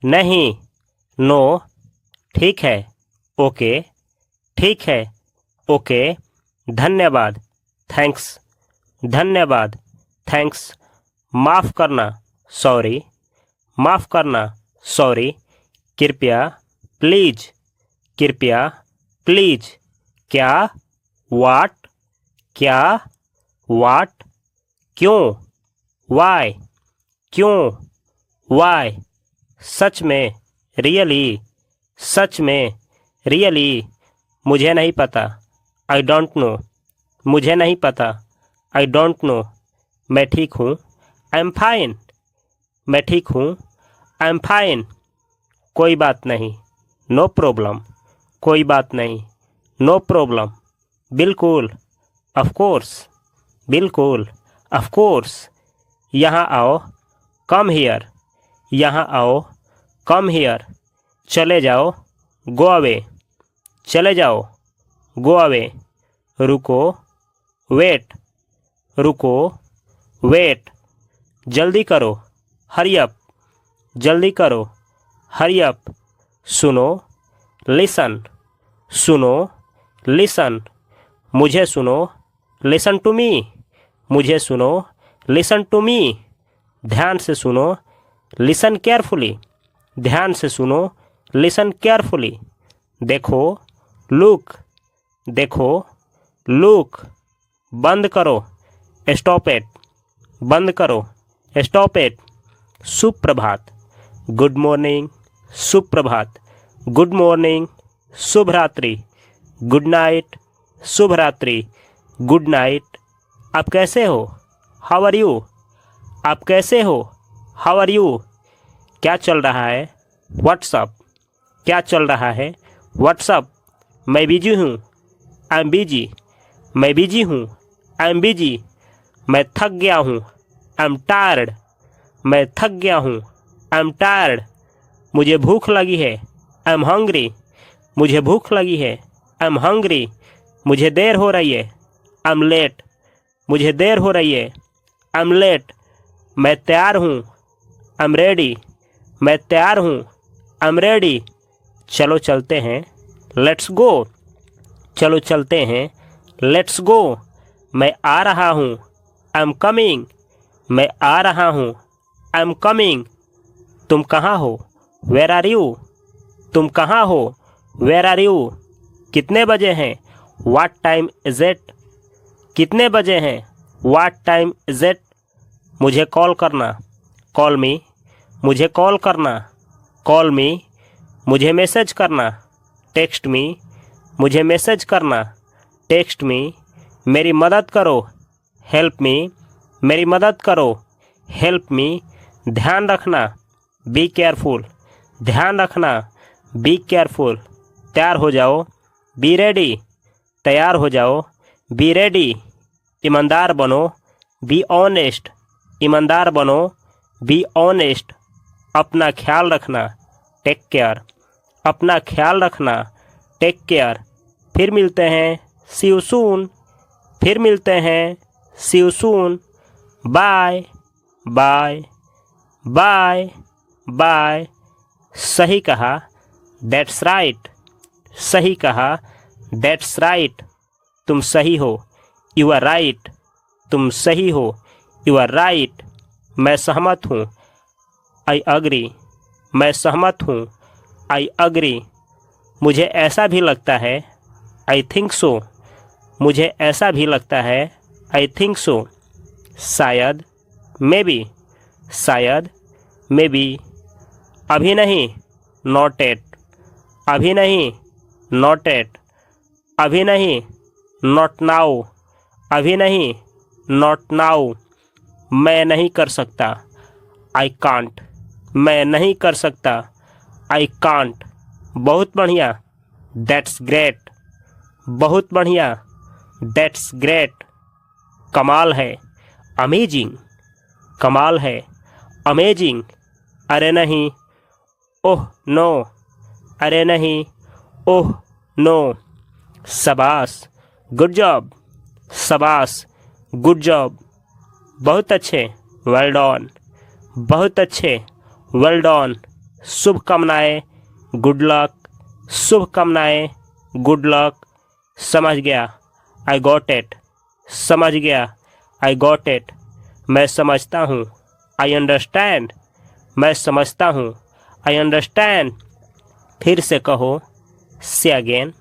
नहीं, नो। ठीक है, ओके। ठीक है, ओके। धन्यवाद, थैंक्स। धन्यवाद, थैंक्स। माफ करना, सॉरी। माफ करना, सॉरी। कृपया, प्लीज। कृपया, प्लीज। क्या, वाट। क्या, वाट। क्यों, वाई। क्यों, वाई। सच में, रियली। सच में, रियली। मुझे नहीं पता, आई डोंट नो। मुझे नहीं पता, आई डोंट नो। मैं ठीक हूँ, आई एम फाइन। मैं ठीक हूँ, आई एम फाइन। कोई बात नहीं, नो प्रॉब्लम। कोई बात नहीं, नो प्रॉब्लम। बिल्कुल, ऑफ कोर्स। बिल्कुल, ऑफ कोर्स। यहाँ आओ, कम हियर। यहाँ आओ, कम हियर। चले जाओ, गो अवे। चले जाओ, गो अवे। रुको, वेट। रुको, वेट। जल्दी करो, हरी अप। जल्दी करो, हरी अप। सुनो, लिसन। सुनो, लिसन। मुझे सुनो, लिसन टू मी। मुझे सुनो, लिसन टू मी। ध्यान से सुनो, लिसन केयरफुली। ध्यान से सुनो, लिसन केयरफुली। देखो, लुक। देखो, लुक। बंद करो, स्टॉप इट। बंद करो, स्टॉप इट। सुप्रभात, गुड मॉर्निंग। सुप्रभात, गुड मॉर्निंग। शुभ रात्रि, गुड नाइट। शुभ रात्रि, गुड नाइट। आप कैसे हो, हाउ आर यू। आप कैसे हो, हाउ आर यू। क्या चल रहा है, व्हाट्सअप। क्या चल रहा है, व्हाट्सअप। मैं बिजी हूँ, आई एम बिजी। मैं बिजी हूँ, आई एम बिजी। मैं थक गया हूँ, आई एम टायर्ड। मैं थक गया हूँ, आई एम टायर्ड। मुझे भूख लगी है, आई एम हंग्री। मुझे भूख लगी है, आई एम हंग्री। मुझे देर हो रही है, आई एम लेट। मुझे देर हो रही है, आई एम लेट। मैं तैयार हूँ, आई एम रेडी। मैं तैयार हूँ, आई एम रेडी। चलो चलते हैं, लेट्स गो। चलो चलते हैं, लेट्स गो। मैं आ रहा हूँ, आई एम कमिंग। मैं आ रहा हूँ, आई एम कमिंग। तुम कहाँ हो, वेयर आर यू। तुम कहाँ हो, वेयर आर यू। कितने बजे हैं, व्हाट टाइम इज इट। कितने बजे हैं, व्हाट टाइम इज इट। मुझे कॉल करना, कॉल मी। मुझे कॉल करना, कॉल मी। मुझे मैसेज करना, टेक्स्ट मी। मुझे मैसेज करना, टेक्स्ट मी। मेरी मदद करो, हेल्प मी। मेरी मदद करो, हेल्प मी। ध्यान रखना, बी केयरफुल। ध्यान रखना, बी केयरफुल। तैयार हो जाओ, बी रेडी। तैयार हो जाओ, बी रेडी। ईमानदार बनो, बी ऑनेस्ट, ईमानदार बनो। बी ऑनेस्ट, अपना ख्याल रखना। टेक केयर, अपना ख्याल रखना। Take care. फिर मिलते हैं, सी यू सून। फिर मिलते हैं, see you soon. Bye bye bye bye. सही कहा, दैट्स राइट। सही कहा, दैट्स राइट। तुम सही हो, यू आर राइट। तुम सही हो, यू आर राइट। मैं सहमत हूँ, आई अग्री। मैं सहमत हूँ, आई अग्री। मुझे ऐसा भी लगता है, आई थिंक सो। मुझे ऐसा भी लगता है, आई थिंक सो। शायद, मे बी। शायद, मे बी। अभी नहीं, नॉट एट। अभी नहीं, नॉट एट। अभी नहीं, नॉट नाउ। अभी नहीं, नॉट नाउ। मैं नहीं कर सकता, आई कांट। मैं नहीं कर सकता, आई कांट। बहुत बढ़िया, दैट्स ग्रेट। बहुत बढ़िया, दैट्स ग्रेट। कमाल है, अमेजिंग। कमाल है, अमेजिंग। अरे नहीं, ओह नो। अरे नहीं, ओह नो। शाबाश, गुड जॉब। शाबाश, गुड जॉब। बहुत अच्छे, वेल डन। बहुत अच्छे, वेल डन। शुभकामनाएँ, गुड लक। शुभकामनाएँ, गुड लक। समझ गया, आई गॉट इट। समझ गया, आई गॉट इट। मैं समझता हूँ, आई अंडरस्टैंड। मैं समझता हूँ, आई अंडरस्टैंड। फिर से कहो, से अगेन।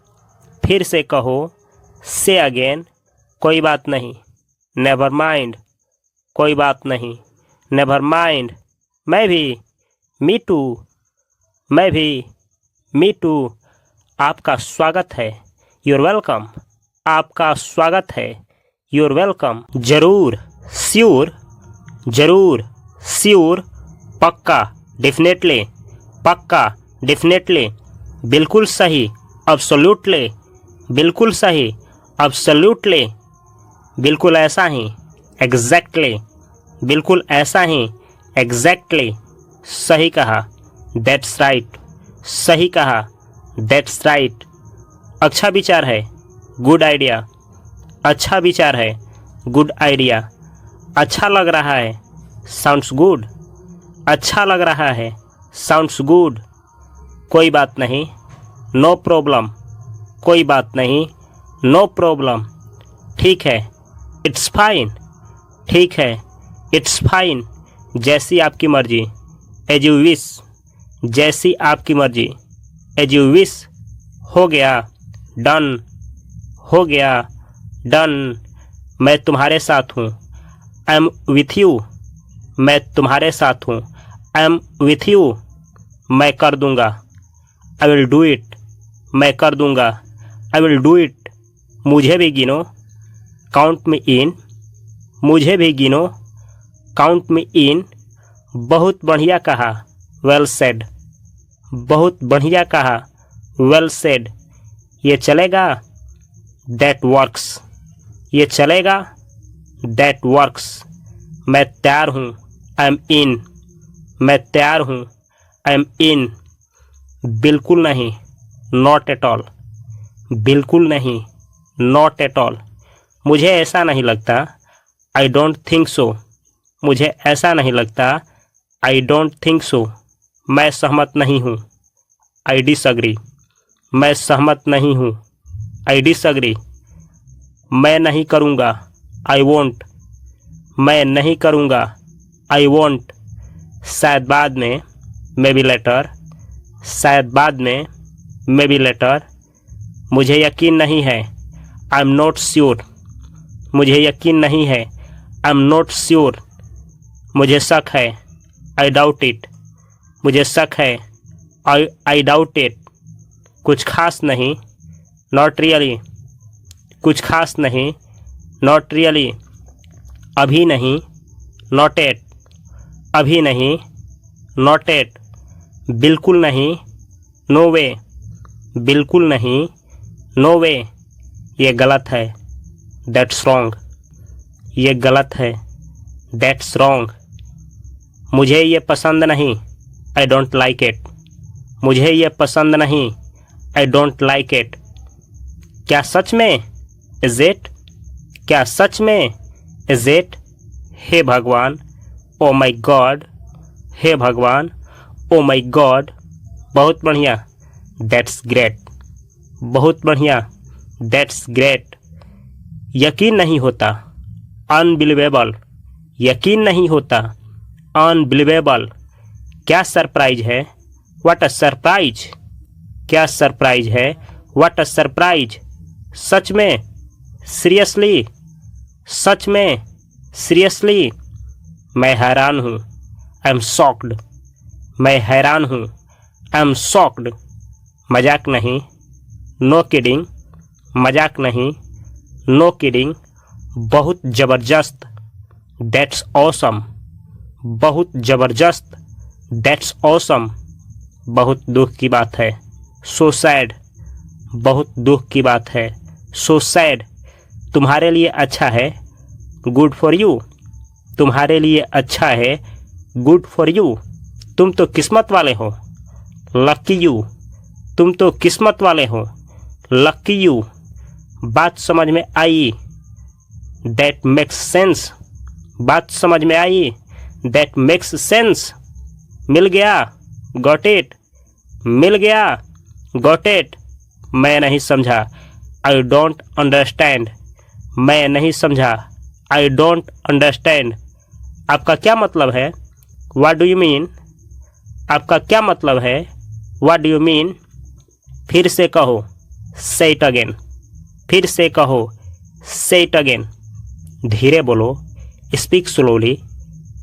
फिर से कहो, से अगेन। कोई बात नहीं, नेवर माइंड। कोई बात नहीं, नेवर माइंड। मैं भी, मी टू। मैं भी, मी टू। आपका स्वागत है, यूर वेलकम। आपका स्वागत है, यूर वेलकम। जरूर, श्योर। जरूर, श्योर। पक्का, डेफिनेटली। पक्का, डेफिनेटली। बिल्कुल सही, अब्सोल्युटली। बिल्कुल सही, अब्सोल्युटली। बिल्कुल ऐसा ही, एग्जैक्टली। बिल्कुल ऐसा ही, एग्जैक्टली। सही कहा, दैट्स राइट। सही कहा, दैट्स राइट। अच्छा विचार है, गुड आइडिया। अच्छा विचार है, गुड आइडिया। अच्छा लग रहा है, साउंड्स गुड। अच्छा लग रहा है, साउंड्स गुड। कोई बात नहीं, नो प्रॉब्लम। कोई बात नहीं, नो प्रॉब्लम। ठीक है, इट्स फाइन। ठीक है, इट्स फाइन। जैसी आपकी मर्जी, एज यू विश। जैसी आपकी मर्जी, एज यू विश। हो गया, डन। हो गया, डन। मैं तुम्हारे साथ हूँ, आई एम विथ यू। मैं तुम्हारे साथ हूँ, आई एम विथ यू। मैं कर दूँगा, आई विल डू इट। मैं कर दूँगा, आई विल डू इट। मुझे भी गिनो, काउंट मी इन। मुझे भी गिनो, काउंट मी इन। बहुत बढ़िया कहा, वेल सेड। बहुत बढ़िया कहा, वेल सेड। ये चलेगा, दैट वर्क्स। ये चलेगा, दैट वर्क्स। मैं तैयार हूँ, आई एम इन। मैं तैयार हूँ, आई एम इन। बिल्कुल नहीं, नॉट एट ऑल। बिल्कुल नहीं, नॉट एट ऑल। मुझे ऐसा नहीं लगता, आई डोंट थिंक सो। मुझे ऐसा नहीं लगता, आई डोंट थिंक सो। मैं सहमत नहीं हूँ, आई डिसएग्री। मैं सहमत नहीं हूँ, आई डिसएग्री। मैं नहीं करूँगा, आई वोंट। मैं नहीं करूँगा, आई वोंट। शायद बाद में, मे बी लेटर। शायद बाद में, मे बी लेटर। मुझे यकीन नहीं है, आई एम नॉट श्योर। मुझे यकीन नहीं है, आई एम नॉट श्योर। मुझे शक है, आई डाउट इट। मुझे शक है, आई डाउट इट। कुछ खास नहीं, नॉट रियली। कुछ खास नहीं, नॉट रियली। अभी नहीं, नॉट एट। अभी नहीं, नॉट एट। बिल्कुल नहीं, नो वे। बिल्कुल नहीं, नो वे। ये गलत है, दैट्स रॉन्ग। ये गलत है, दैट्स रॉन्ग। मुझे ये पसंद नहीं, आई डोंट लाइक इट। मुझे ये पसंद नहीं, आई डोंट लाइक इट। क्या सच में? Is it? क्या सच में? Is it? हे भगवान, ओ माई गॉड, हे भगवान, ओ माई गॉड। बहुत बढ़िया, दैट्स ग्रेट। बहुत बढ़िया, दैट्स ग्रेट। यकीन नहीं होता, अनबिलीवेबल। यकीन नहीं होता, अनबिलीवेबल। क्या सरप्राइज है? What a surprise. क्या सरप्राइज है? What a surprise. सच में, सीरियसली। सच में, सीरियसली। मैं हैरान हूँ, आई एम शॉक्ड। मैं हैरान हूँ, आई एम शॉक्ड। मजाक नहीं, नो किडिंग। मजाक नहीं, नो किडिंग। बहुत ज़बरदस्त, दैट्स ऑसम। बहुत ज़बरदस्त, दैट्स ऑसम। बहुत दुख की बात है, सो सैड। बहुत दुख की बात है, सो सैड। तुम्हारे लिए अच्छा है, गुड फॉर यू। तुम्हारे लिए अच्छा है, गुड फॉर यू। तुम तो किस्मत वाले हो, लक्की यू। तुम तो किस्मत वाले हो, लक्की यू। बात समझ में आई, दैट मेक्स सेंस। बात समझ में आई, दैट मेक्स सेंस। मिल गया, गॉट इट। मिल गया, गॉट इट। मैं नहीं समझा, आई डोंट अंडरस्टैंड। मैं नहीं समझा, आई डोंट अंडरस्टैंड। आपका क्या मतलब है? What do you mean. आपका क्या मतलब है? What do you mean. फिर से कहो, से इट अगेन। फिर से कहो, से इट अगेन। धीरे बोलो, स्पीक स्लोली।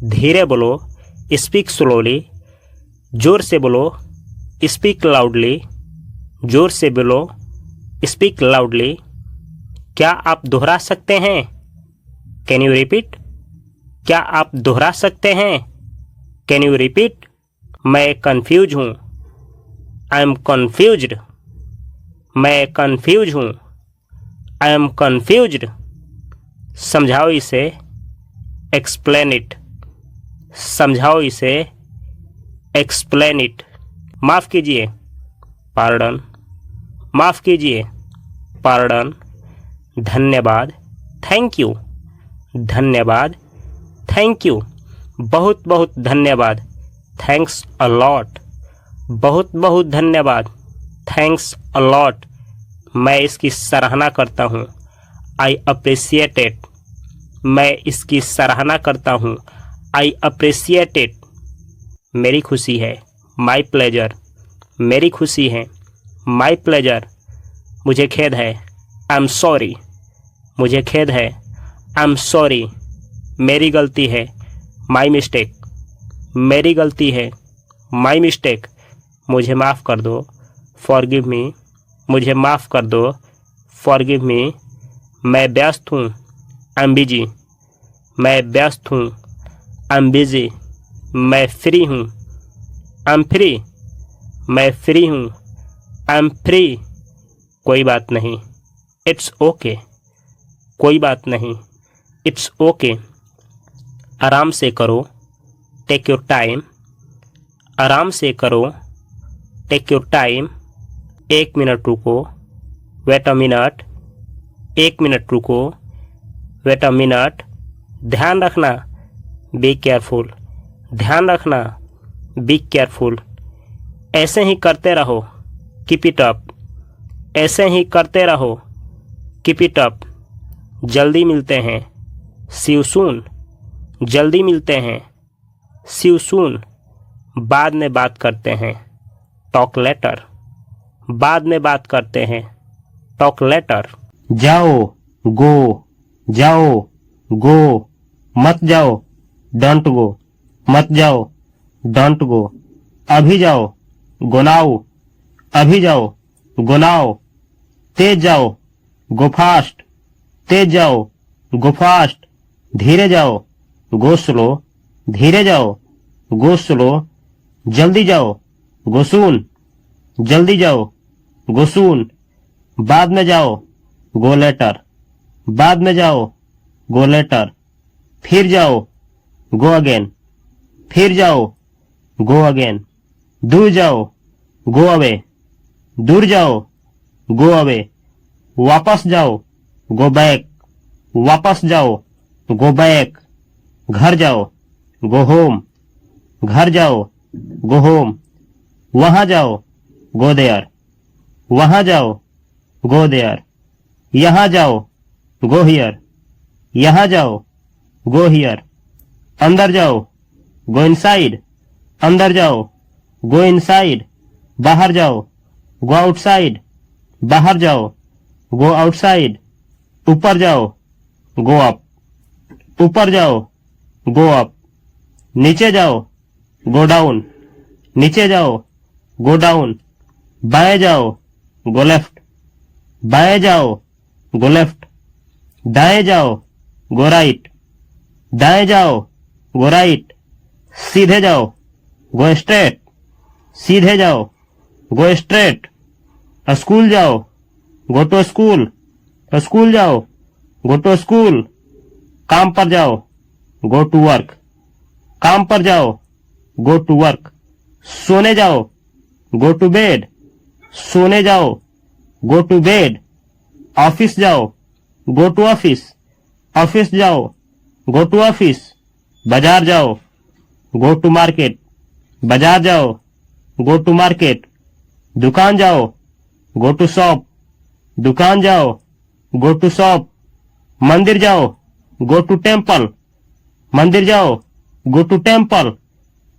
धीरे बोलो, स्पीक स्लोली। जोर से बोलो, स्पीक लाउडली। जोर से बोलो, स्पीक लाउडली। क्या आप दोहरा सकते हैं? Can you repeat. क्या आप दोहरा सकते हैं? Can you repeat. मैं कंफ्यूज हूँ, आई एम कन्फ्यूज्ड। मैं कंफ्यूज हूँ, आई एम कन्फ्यूज्ड। समझाओ इसे, एक्सप्लेन इट। समझाओ इसे, एक्सप्लेन इट। माफ़ कीजिए, पार्डन। माफ़ कीजिए, पार्डन। धन्यवाद, थैंक यू। धन्यवाद, थैंक यू। बहुत बहुत धन्यवाद, थैंक्स अ लॉट। बहुत बहुत धन्यवाद, थैंक्स अ लॉट। मैं इसकी सराहना करता हूँ, आई अप्रिसिएट इट। मैं इसकी सराहना करता हूँ, आई अप्रिसिएट इट। मेरी खुशी है, माई प्लेजर। मेरी खुशी है, माई प्लेजर। मुझे खेद है, आई एम सॉरी। मुझे खेद है, आई एम सॉरी। मेरी गलती है, माई मिस्टेक। मेरी गलती है, माई मिस्टेक। मुझे माफ़ कर दो, फॉरगिव मी। मुझे माफ़ कर दो, फॉरगिव मी। मैं व्यस्त हूँ, आई एम बिजी। मैं व्यस्त हूँ, आई एम बिजी। मैं फ्री हूँ, आई एम फ्री। मैं फ्री हूँ, आई एम फ्री। कोई बात नहीं, इट्स ओके। कोई बात नहीं, इट्स ओके। आराम से करो, टेक योर टाइम। आराम से करो, टेक योर टाइम। 1 मिनट रुको, वेट अ मिनट। 1 मिनट रुको, वेट अ मिनट। ध्यान रखना, बी केयरफुल। ध्यान रखना, बी केयरफुल। ऐसे ही करते रहो, कीप इट अप। ऐसे ही करते रहो, कीप इट अप। जल्दी मिलते हैं, सी यू सून। जल्दी मिलते हैं, सी यू सून। बाद में बात करते हैं, टॉक लेटर। बाद में बात करते हैं, टॉक लेटर। जाओ, गो। जाओ, गो। मत जाओ, डोंट गो। मत जाओ, डोंट गो। अभी जाओ, गो नाउ। अभी जाओ, गो नाउ। तेज जाओ, गो फास्ट। तेज जाओ, गो फास्ट। धीरे जाओ, गो स्लो। धीरे जाओ, गो स्लो। जल्दी जाओ, गो सून। जल्दी जाओ, गो सून। बाद में जाओ, गो लेटर। बाद में जाओ, गो लेटर। फिर जाओ, गो अगेन। फिर जाओ, गो अगेन। दूर जाओ, गो अवे। दूर जाओ, गो अवे। वापस जाओ, गो बैक। वापस जाओ, गो बैक। घर जाओ, गो होम। घर जाओ, गो होम। वहां जाओ, गो देयर। वहां जाओ, गो देयर। यहां जाओ, गो हियर। यहां जाओ, गो हियर। अंदर जाओ, गो इनसाइड। अंदर जाओ, गो इनसाइड। बाहर जाओ, गो आउटसाइड। बाहर जाओ, गो आउटसाइड। ऊपर जाओ, गो अप। ऊपर जाओ, गो अप। नीचे जाओ, गो डाउन। नीचे जाओ, गो डाउन। बाएं जाओ, गो लेफ्ट। बाएं जाओ, गो लेफ्ट। दाएं जाओ, गो राइट। दाएं जाओ, गो राइट। सीधे जाओ, गो स्ट्रेट। सीधे जाओ, गो स्ट्रेट। स्कूल जाओ, गो टू स्कूल। स्कूल जाओ, गो टू स्कूल। काम पर जाओ, गो टू वर्क। काम पर जाओ, गो टू वर्क। सोने जाओ, गो टू बेड। सोने जाओ, गो टू बेड। ऑफिस जाओ, गो टू ऑफिस। ऑफिस जाओ, गो टू ऑफिस। बाजार जाओ, गो टू मार्केट। बाजार जाओ, गो टू मार्केट। दुकान जाओ, गो टू शॉप। दुकान जाओ, गो टू शॉप। मंदिर जाओ, गो टू टेम्पल। मंदिर जाओ, गो टू टेम्पल।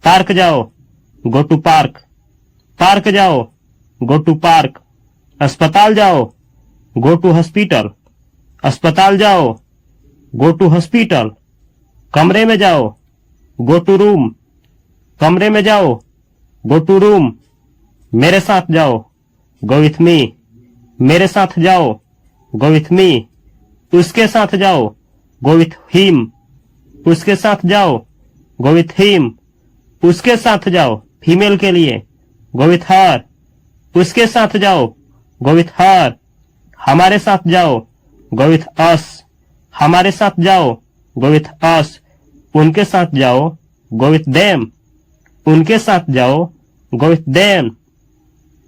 पार्क जाओ, गो टू पार्क। पार्क जाओ, गो टू पार्क। अस्पताल जाओ, गो टू हॉस्पिटल। अस्पताल जाओ, गो टू हॉस्पिटल। कमरे में जाओ, गो टू रूम। कमरे में जाओ, गो टू रूम। मेरे साथ जाओ, गो विथ मी। मेरे साथ जाओ, गो विथ मी। उसके साथ जाओ, गो विथ हिम। उसके साथ जाओ, गो विथ हिम। उसके साथ जाओ, फीमेल के लिए, गो विथ हर। उसके साथ जाओ, गो विथ हर। हमारे साथ जाओ, गो विथ अस। हमारे साथ जाओ, गो विथ अस। उनके साथ जाओ, गो विथ देम। उनके साथ जाओ, गो विथ देम।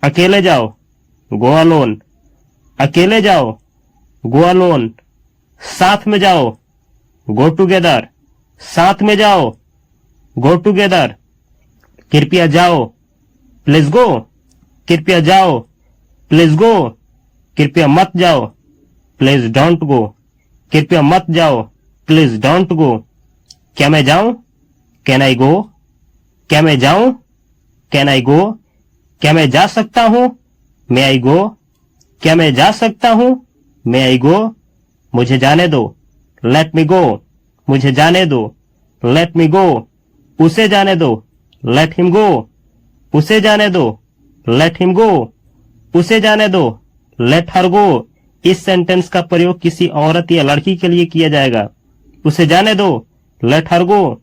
अकेले जाओ, गो अलोन। अकेले जाओ, गो अलोन। साथ में जाओ, गो टुगेदर। साथ में जाओ, गो टुगेदर। कृपया जाओ, प्लीज गो। कृपया जाओ, प्लीज गो। कृपया मत जाओ, प्लीज डोंट गो। कृपया मत जाओ, प्लीज डोंट गो। क्या मैं जाऊं? कैन आई गो? क्या मैं जाऊं? कैन आई गो? क्या मैं जा सकता हूं? मे आई गो? क्या मैं जा सकता हूं? मे आई गो? मुझे जाने दो, लेट मी गो। मुझे जाने दो, लेट मी गो। उसे जाने दो, लेट हिम गो। उसे जाने दो, लेट हिम गो। उसे जाने दो, लेट हर गो। इस सेंटेंस का प्रयोग किसी औरत या लड़की के लिए किया जाएगा। उसे जाने दो, लेट हर गो।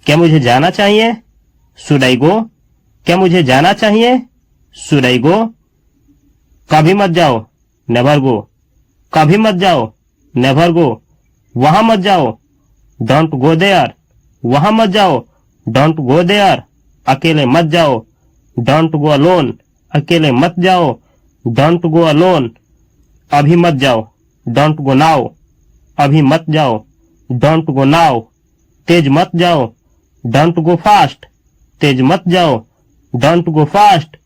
क्या मुझे जाना चाहिए? शुड आई गो? क्या मुझे जाना चाहिए? शुड आई गो? कभी मत जाओ, नेवर गो। कभी मत जाओ, नेवर गो। वहां मत जाओ, डोंट गो देयर। वहां मत जाओ, डोंट गो देयर। अकेले मत जाओ, डोंट गो अलोन। अकेले मत जाओ, डोंट गो अलोन। अभी मत जाओ, डोंट गो नाउ। अभी मत जाओ, डोंट गो नाउ। तेज मत जाओ, डोंट गो फास्ट। तेज मत जाओ, डोंट गो फास्ट।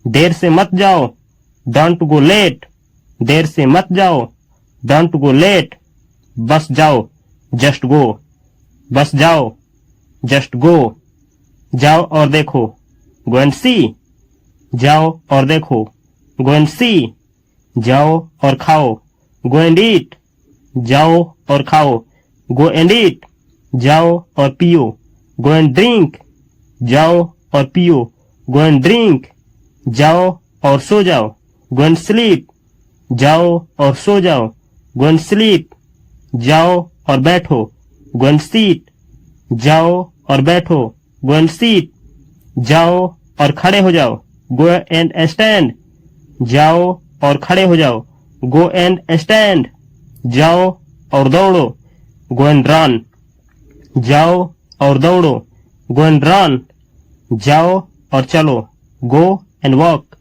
देर से मत जाओ, डोंट गो लेट। देर से मत जाओ, डोंट गो लेट। बस जाओ, जस्ट गो। बस जाओ, जस्ट गो। जाओ और देखो, गो एंड सी। जाओ और देखो, गो एंड सी। जाओ और खाओ, गो एंड ईट। जाओ और खाओ, गो एंड ईट। जाओ और पियो, गो एंड ड्रिंक। जाओ और पियो, गो एंड ड्रिंक। जाओ और सो जाओ, गो एंड स्लीप। जाओ और सो जाओ, गो एंड स्लीप। जाओ और बैठो, गो एंड सीट। जाओ और बैठो, गो एंड सीट। जाओ और खड़े हो जाओ, गो एंड स्टैंड। जाओ और खड़े हो जाओ, गो एंड स्टैंड। जाओ और दौड़ो, गो एंड रन। जाओ और दौड़ो, गो एंड रन। जाओ और चलो, गो एंड वॉक।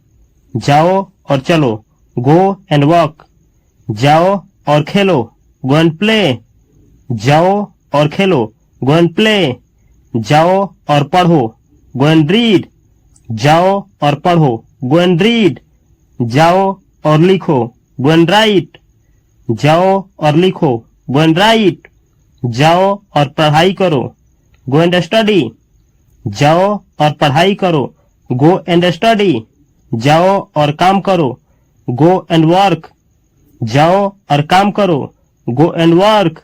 जाओ और चलो, गो एंड वॉक। जाओ और खेलो, गो एंड प्ले। जाओ और खेलो, गो एंड प्ले। जाओ और पढ़ो, गो एंड रीड। जाओ और पढ़ो, गो एंड रीड। जाओ और लिखो, गो एंड राइट। जाओ और लिखो, गो एंड राइट। जाओ और पढ़ाई करो, गो एंड स्टडी। जाओ और पढ़ाई करो, गो एंड स्टडी। जाओ और काम करो, गो एंड वर्क। जाओ और काम करो, गो एंड वर्क।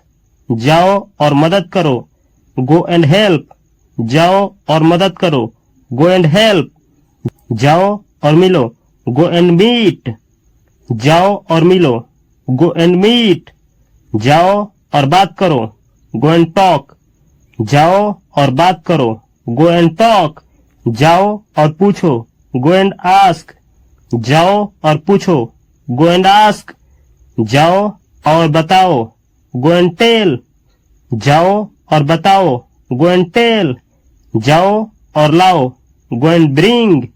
जाओ और मदद करो, गो एंड हेल्प। जाओ और मदद करो, गो एंड हेल्प। जाओ और मिलो, गो एंड मीट। जाओ और मिलो, गो एंड मीट। जाओ और बात करो, गो एंड टॉक। जाओ और बात करो, गो एंड टॉक। जाओ और पूछो, गो एंड आस्क। जाओ और पूछो, गो एंड आस्क। जाओ और बताओ, गो एंड टेल। जाओ और बताओ, गो एंड टेल। जाओ और लाओ, गो एंड ब्रिंग।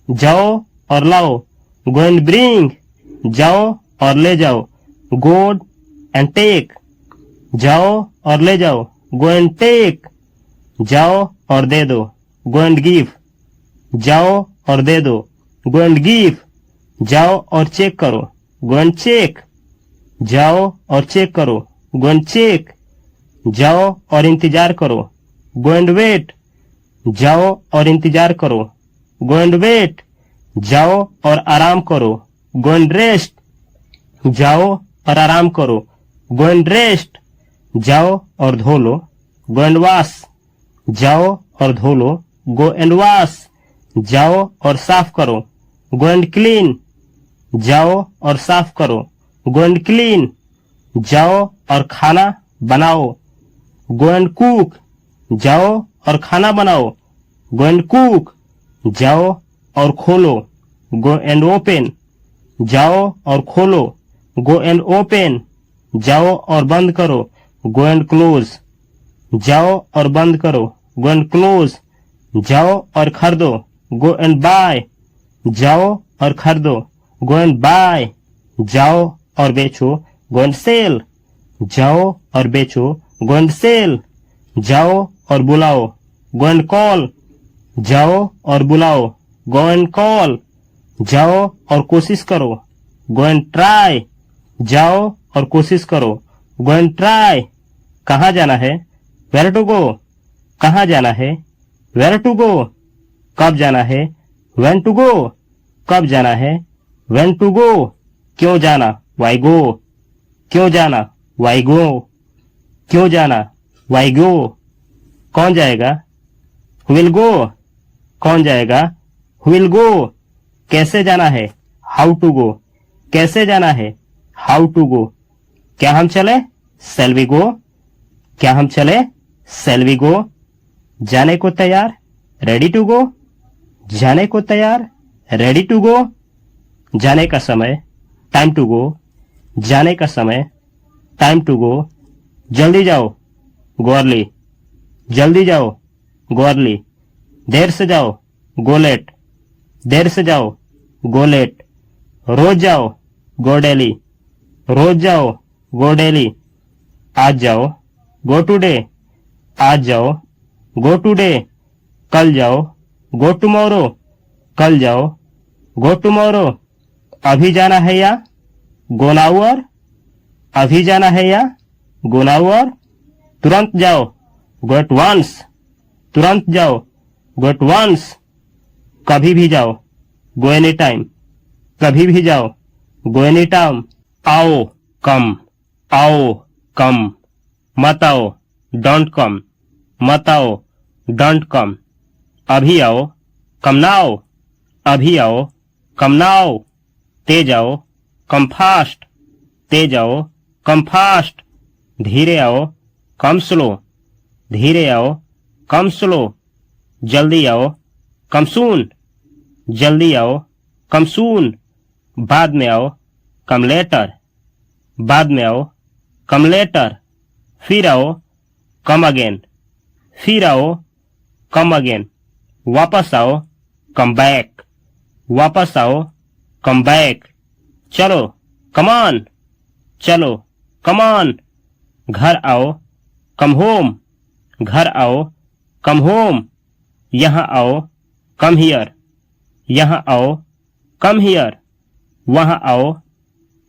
जाओ और लाओ, गो एंड ब्रिंग। जाओ और ले जाओ, गो एंड टेक। जाओ और ले जाओ, गो एंड टेक। जाओ और दे दो, गो एंड गिव। जाओ और दे दो, गो एंड गिव। जाओ और चेक करो, गो एंड चेक। जाओ और चेक करो, गो एंड चेक। जाओ और इंतजार करो, गो एंड वेट। जाओ और इंतजार करो, गो एंड वेट। जाओ और आराम करो, गो एंड रेस्ट। जाओ और आराम करो, गो एंड रेस्ट। जाओ और धो लो, गो एंड वॉश। जाओ और धो लो, गो एंड वॉश। जाओ और साफ करो, गो एंड क्लीन। जाओ और साफ करो, गो एंड क्लीन। जाओ और खाना बनाओ, गो एंड कुक। जाओ और खाना बनाओ, गो एंड कुक। जाओ और खोलो, गो एंड ओपन। जाओ और खोलो, गो एंड ओपन। जाओ और बंद करो, गो एंड क्लोज। जाओ और बंद करो, गो एंड क्लोज। जाओ और खरीदो, गो एंड बाय। जाओ और खरीदो, गो एंड बाय। जाओ और बेचो, गो एंड सेल। जाओ और बेचो, गो एंड सेल। जाओ और बुलाओ, गो एंड कॉल। जाओ और बुलाओ, गो एंड कॉल। जाओ और कोशिश करो, गो एंड ट्राई। जाओ और कोशिश करो, गो एंड ट्राई। कहाँ जाना है, वेयर टू गो। कहाँ जाना है, वेयर टू गो। कब जाना है, व्हेन टू गो। कब जाना है, व्हेन टू गो। क्यों जाना, वाई गो। क्यों जाना, वाई गो। क्यों जाना, वाई गो। कौन जाएगा, हु विल गो। कौन जाएगा, हु विल गो। कैसे जाना है, हाउ टू गो। कैसे जाना है, हाउ टू गो। क्या हम चले, शैल वी गो। क्या हम चले, शैल वी गो। जाने को तैयार, रेडी टू गो। जाने को तैयार, रेडी टू गो। जाने का समय, टाइम टू गो। जाने का समय, टाइम टू गो। जल्दी जाओ, गो अर्ली। जल्दी जाओ, गो अर्ली। देर से जाओ, गो लेट। देर से जाओ, गो लेट। रोज जाओ, गो डेली। रोज जाओ, गो डेली। आज जाओ, गो टुडे। आज जाओ, गो टुडे। कल जाओ, गो टुमारो। कल जाओ, गो टुमारो। अभी जाना है या, गो नाउ और। अभी जाना है या, गो नाउ और। तुरंत जाओ, गो एट वंस। तुरंत जाओ, गो एट वंस। कभी भी जाओ, गो एनी टाइम। कभी भी जाओ, गो एनी टाइम। आओ, कम। आओ, कम। मत आओ, डोंट कम। मत आओ, डोंट कम। अभी आओ, कम नाउ। अभी आओ, कम नाउ। तेज आओ, कम फास्ट। तेज आओ, कम फास्ट। धीरे आओ, कम स्लो। धीरे आओ, कम स्लो। जल्दी आओ, कम सून। जल्दी आओ, कम सून। बाद में आओ, कम लेटर। बाद में आओ, कम लेटर। फिर आओ, कम अगेन। फिर आओ, कम अगेन। वापस आओ, कम बैक। वापस आओ, कम बैक। चलो, कम ऑन। चलो, कम ऑन। घर आओ, कम होम। घर आओ, कम होम। यहां आओ, कम हियर। यहां आओ, कम हियर। वहां आओ,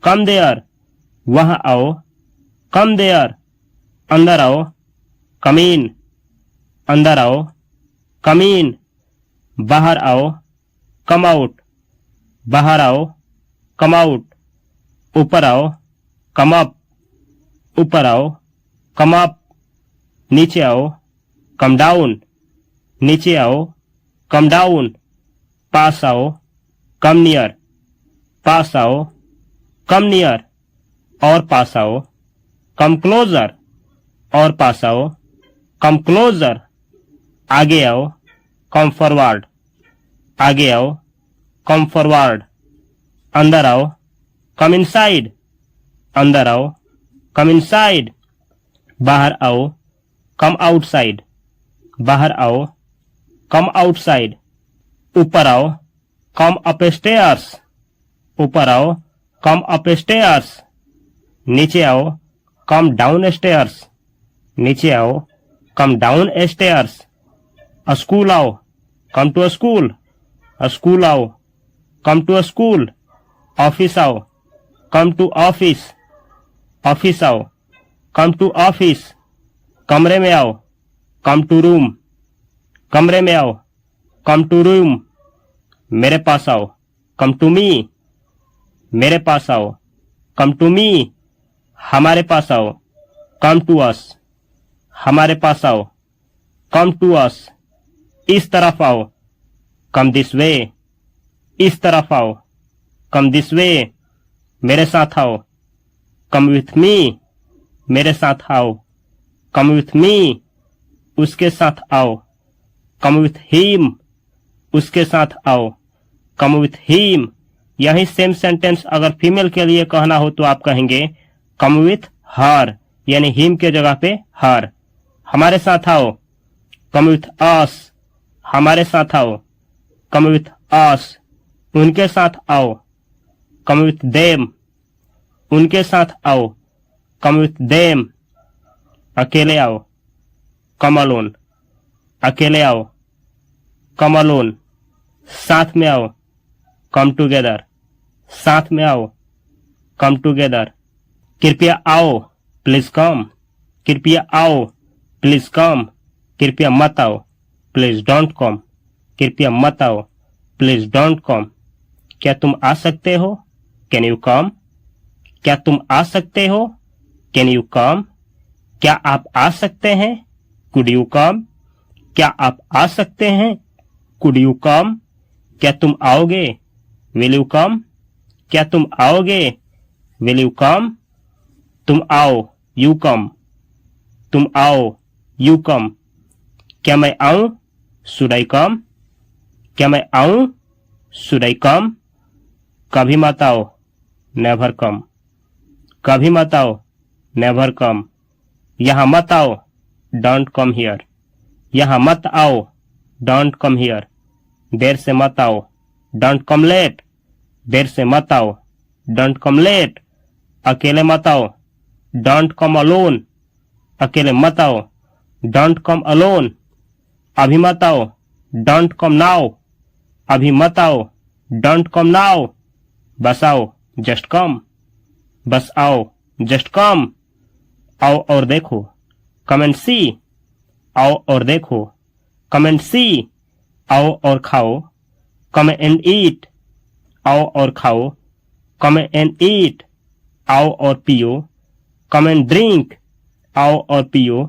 कम देयर। वहां आओ, कम देयर। अंदर आओ, कम इन। अंदर आओ, कम इन। बाहर आओ, कम आउट। बाहर आओ, कम आउट। ऊपर आओ, कम अप। ऊपर आओ, कम अप। नीचे आओ, कम डाउन। नीचे आओ, कम डाउन। पास आओ, कम नियर। पास आओ, कम नियर। और पास आओ, कम क्लोजर। और पास आओ, कम क्लोजर। आगे आओ, कम फॉरवर्ड। आगे आओ, कम फॉरवर्ड। अंदर आओ, कम इनसाइड। अंदर आओ, कम इनसाइड। बाहर आओ, कम आउटसाइड। बाहर आओ, कम आउटसाइड। ऊपर आओ, कम अपस्टेयर्स। ऊपर आओ, कम अपस्टेयर्स। नीचे आओ, कम डाउन स्टेयर्स। नीचे आओ, कम डाउन स्टेयर्स। स्कूल आओ, कम टू स्कूल। स्कूल आओ, कम टू स्कूल। ऑफिस आओ, कम टू ऑफिस। ऑफिस आओ, कम टू ऑफिस। कमरे में आओ, कम टू रूम। कमरे में आओ, कम टू रूम। मेरे पास आओ, कम टू मी। मेरे पास आओ, कम टू मी। हमारे पास आओ, कम टू अस। हमारे पास आओ, कम टू अस। इस तरफ आओ, कम दिस वे। इस तरफ आओ, कम दिस वे। मेरे साथ आओ, कम विथ मी। मेरे साथ आओ, कम विथ मी। उसके साथ आओ, कम विथ हिम। उसके साथ आओ, कम विथ हिम। यही सेम सेंटेंस अगर फीमेल के लिए कहना हो तो आप कहेंगे कम विथ हर, यानी हिम के जगह पे हर। हमारे साथ आओ, कम विथ अस। हमारे साथ आओ, कम विथ अस। उनके साथ आओ, कम विथ देम। उनके साथ आओ, कम विथ देम। अकेले आओ, कम अलोन। अकेले आओ, कम अलोन। साथ में आओ, कम टुगेदर। साथ में आओ, कम टुगेदर। कृपया आओ, प्लीज कम। कृपया आओ, प्लीज कम। कृपया मत आओ, प्लीज डोंट कम। कृपया मत आओ, प्लीज डोंट कम। क्या तुम आ सकते हो? Can you come? क्या तुम आ सकते हो? Can you come? क्या आप आ सकते हैं? Could you come? क्या आप आ सकते हैं? Could you come? क्या तुम आओगे? Will you come? क्या तुम आओगे? Will you come? तुम आओ, यू कम। तुम आओ, यू कम। क्या मैं आऊं? शुड आई कम? क्या मैं आऊं? शुड आई कम? कभी मत आओ, नेवर कम। कभी मत आओ, नेवर कम। यहां मत आओ, डोंट कम हियर। यहां मत आओ, डोंट कम हियर। देर से मत आओ, डोंट कम लेट। देर से मत आओ, डोंट कम लेट। अकेले मत आओ, डोंट कम अलोन। अकेले मत आओ, डोंट कम अलोन। अभी मत आओ, डोंट कम नाउ। अभी मत आओ, डोंट कम नाउ। बस आओ, जस्ट कम। बस आओ, जस्ट कम। आओ और देखो, कम एंड सी। आओ और देखो, कम एंड सी। आओ और खाओ, कम एंड ईट। आओ और खाओ, कम एंड ईट। आओ और पियो, कम एंड ड्रिंक। आओ और पियो,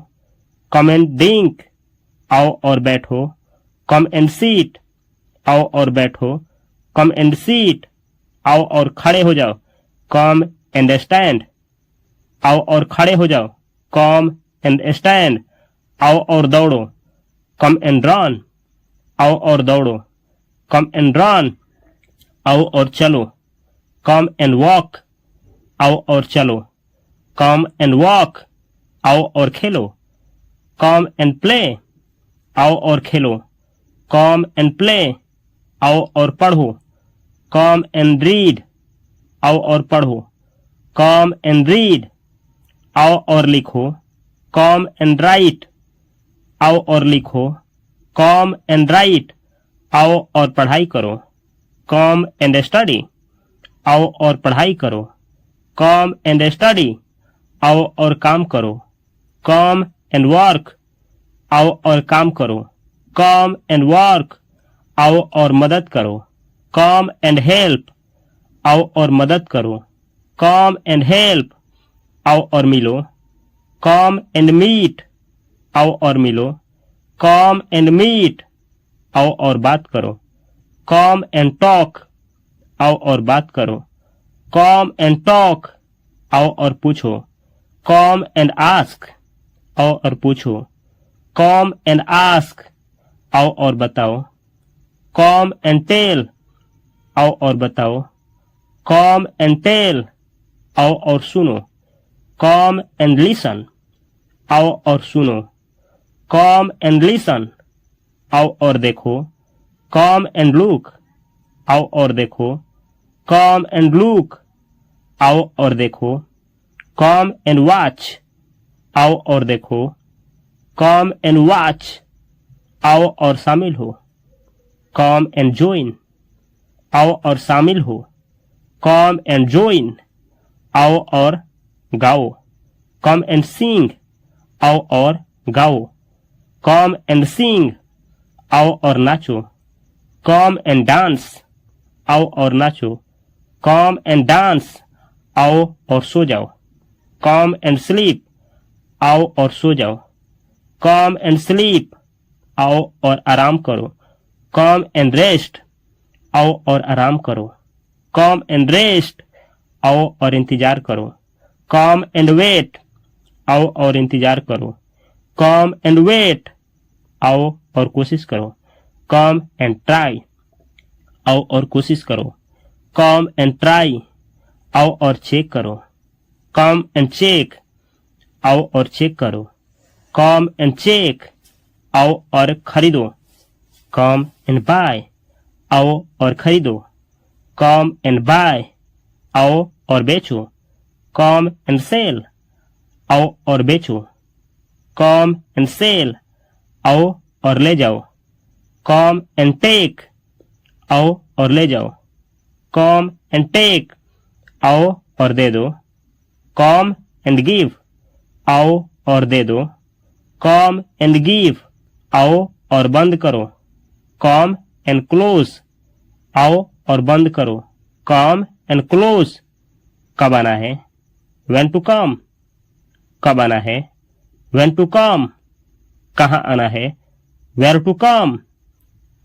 कम एंड ड्रिंक। आओ और बैठो, कम एंड सीट। आओ और बैठो, कम एंड सीट। आओ और खड़े हो जाओ, कम एंड स्टैंड। आओ और खड़े हो जाओ, कम एंड स्टैंड। आओ और दौड़ो, कम एंड रन। आओ और दौड़ो, कम एंड रन। आओ और चलो, कम एंड वॉक। आओ और चलो, कम एंड वॉक। आओ और खेलो, कम एंड प्ले। आओ और खेलो। कम एंड प्ले, आओ और पढ़ो। कम एंड रीड, आओ और पढ़ो। कम एंड रीड, आओ और लिखो। कम एंड राइट, आओ और लिखो। कम एंड राइट, आओ और पढ़ाई करो। कम एंड स्टडी, आओ और पढ़ाई करो। कम एंड स्टडी, आओ और काम करो। कम एंड वर्क, आओ और काम करो। कम एंड वर्क, आओ और मदद करो। कम एंड हेल्प, आओ और मदद करो। कम एंड हेल्प, आओ और मिलो। कम एंड मीट, आओ और मिलो। कम एंड मीट, आओ और बात करो। कम एंड टॉक, आओ और बात करो। कम एंड टॉक, आओ और पूछो। कम एंड आस्क, आओ और पूछो। कम एंड आस्क, आओ और बताओ। कम एंड टेल, आओ और बताओ। कम एंड टेल, आओ और सुनो। कम एंड लिसन, आओ और सुनो। कम एंड लिसन, आओ और देखो। कम एंड लुक, आओ और देखो। कम एंड लुक, आओ और देखो। कम एंड वॉच, आओ और देखो। कम एंड वॉच, आओ और शामिल हो। कम एंड ज्वाइन, आओ और शामिल हो। कम एंड ज्वाइन, आओ और गाओ। कम एंड सिंग, आओ और गाओ। कम एंड सिंग, आओ और नाचो। कम एंड डांस, आओ और नाचो। कम एंड डांस, आओ और सो जाओ। कम एंड स्लीप, आओ और सो जाओ। कम एंड स्लीप, आओ और आराम करो। कम एंड रेस्ट, आओ और आराम करो। कम एंड रेस्ट, आओ और इंतजार करो। कम एंड वेट, आओ और इंतजार करो। कम एंड वेट, आओ और कोशिश करो। कम एंड ट्राई, आओ और कोशिश करो। कम एंड ट्राई, आओ और चेक करो। कम एंड चेक, आओ और चेक करो। कम एंड चेक, आओ और खरीदो। कम एंड बाय, आओ और खरीदो। कम एंड बाय, आओ और बेचो। कम एंड सेल, आओ और बेचो। कम एंड सेल, आओ और ले जाओ। कम एंड टेक, आओ और ले जाओ। कम एंड टेक, आओ और दे दो। कम एंड गिव, आओ और दे दो। कम एंड गिव, आओ और बंद करो। कम एंड क्लोज, आओ और बंद करो। कम एंड क्लोज, कब आना है? व्हेन टू कम, कब आना है? व्हेन टू कम, कहाँ आना है? वेयर टू कम,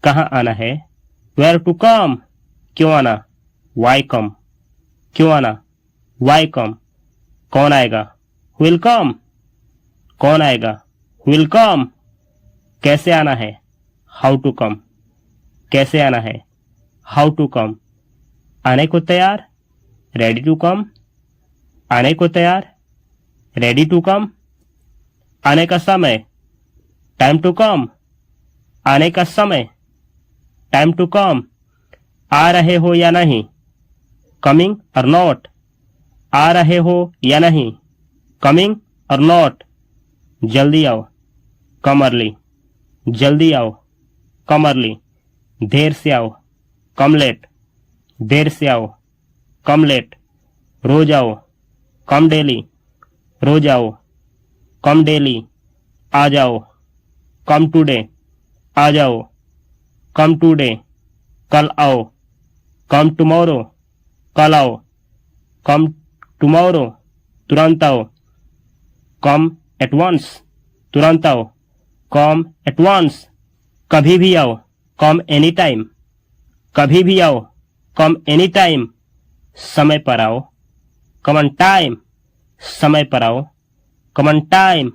कहाँ आना है? वेयर टू कम, क्यों आना? वाई कम, क्यों आना? Why come. कौन आएगा? विल कम, कौन आएगा? Will come. कैसे आना है? हाउ टू कम, कैसे आना है? How to come. आने को तैयार? रेडी टू कम, आने को तैयार? Ready to come. आने का समय? टाइम टू कम, आने का समय? Time to come. आ रहे हो या नहीं? कमिंग और नॉट, आ रहे हो या नहीं? कमिंग और नॉट। जल्दी आओ, कम अर्ली, जल्दी आओ, कम अर्ली। देर से आओ, कम लेट, देर से आओ, कम लेट। रोज आओ, कम डेली, रोज आओ, कम डेली। आ जाओ, कम टुडे, आ जाओ, कम टुडे। कल आओ, कम टुमारो, कल आओ, कम टुमारो। तुरंत आओ, कम एट वंस, तुरंत आओ, कम एट वंस। कभी भी आओ, कम एनी टाइम, कभी भी आओ, कम एनी टाइम। समय पर आओ, कम ऑन टाइम, समय पर आओ, कम ऑन टाइम।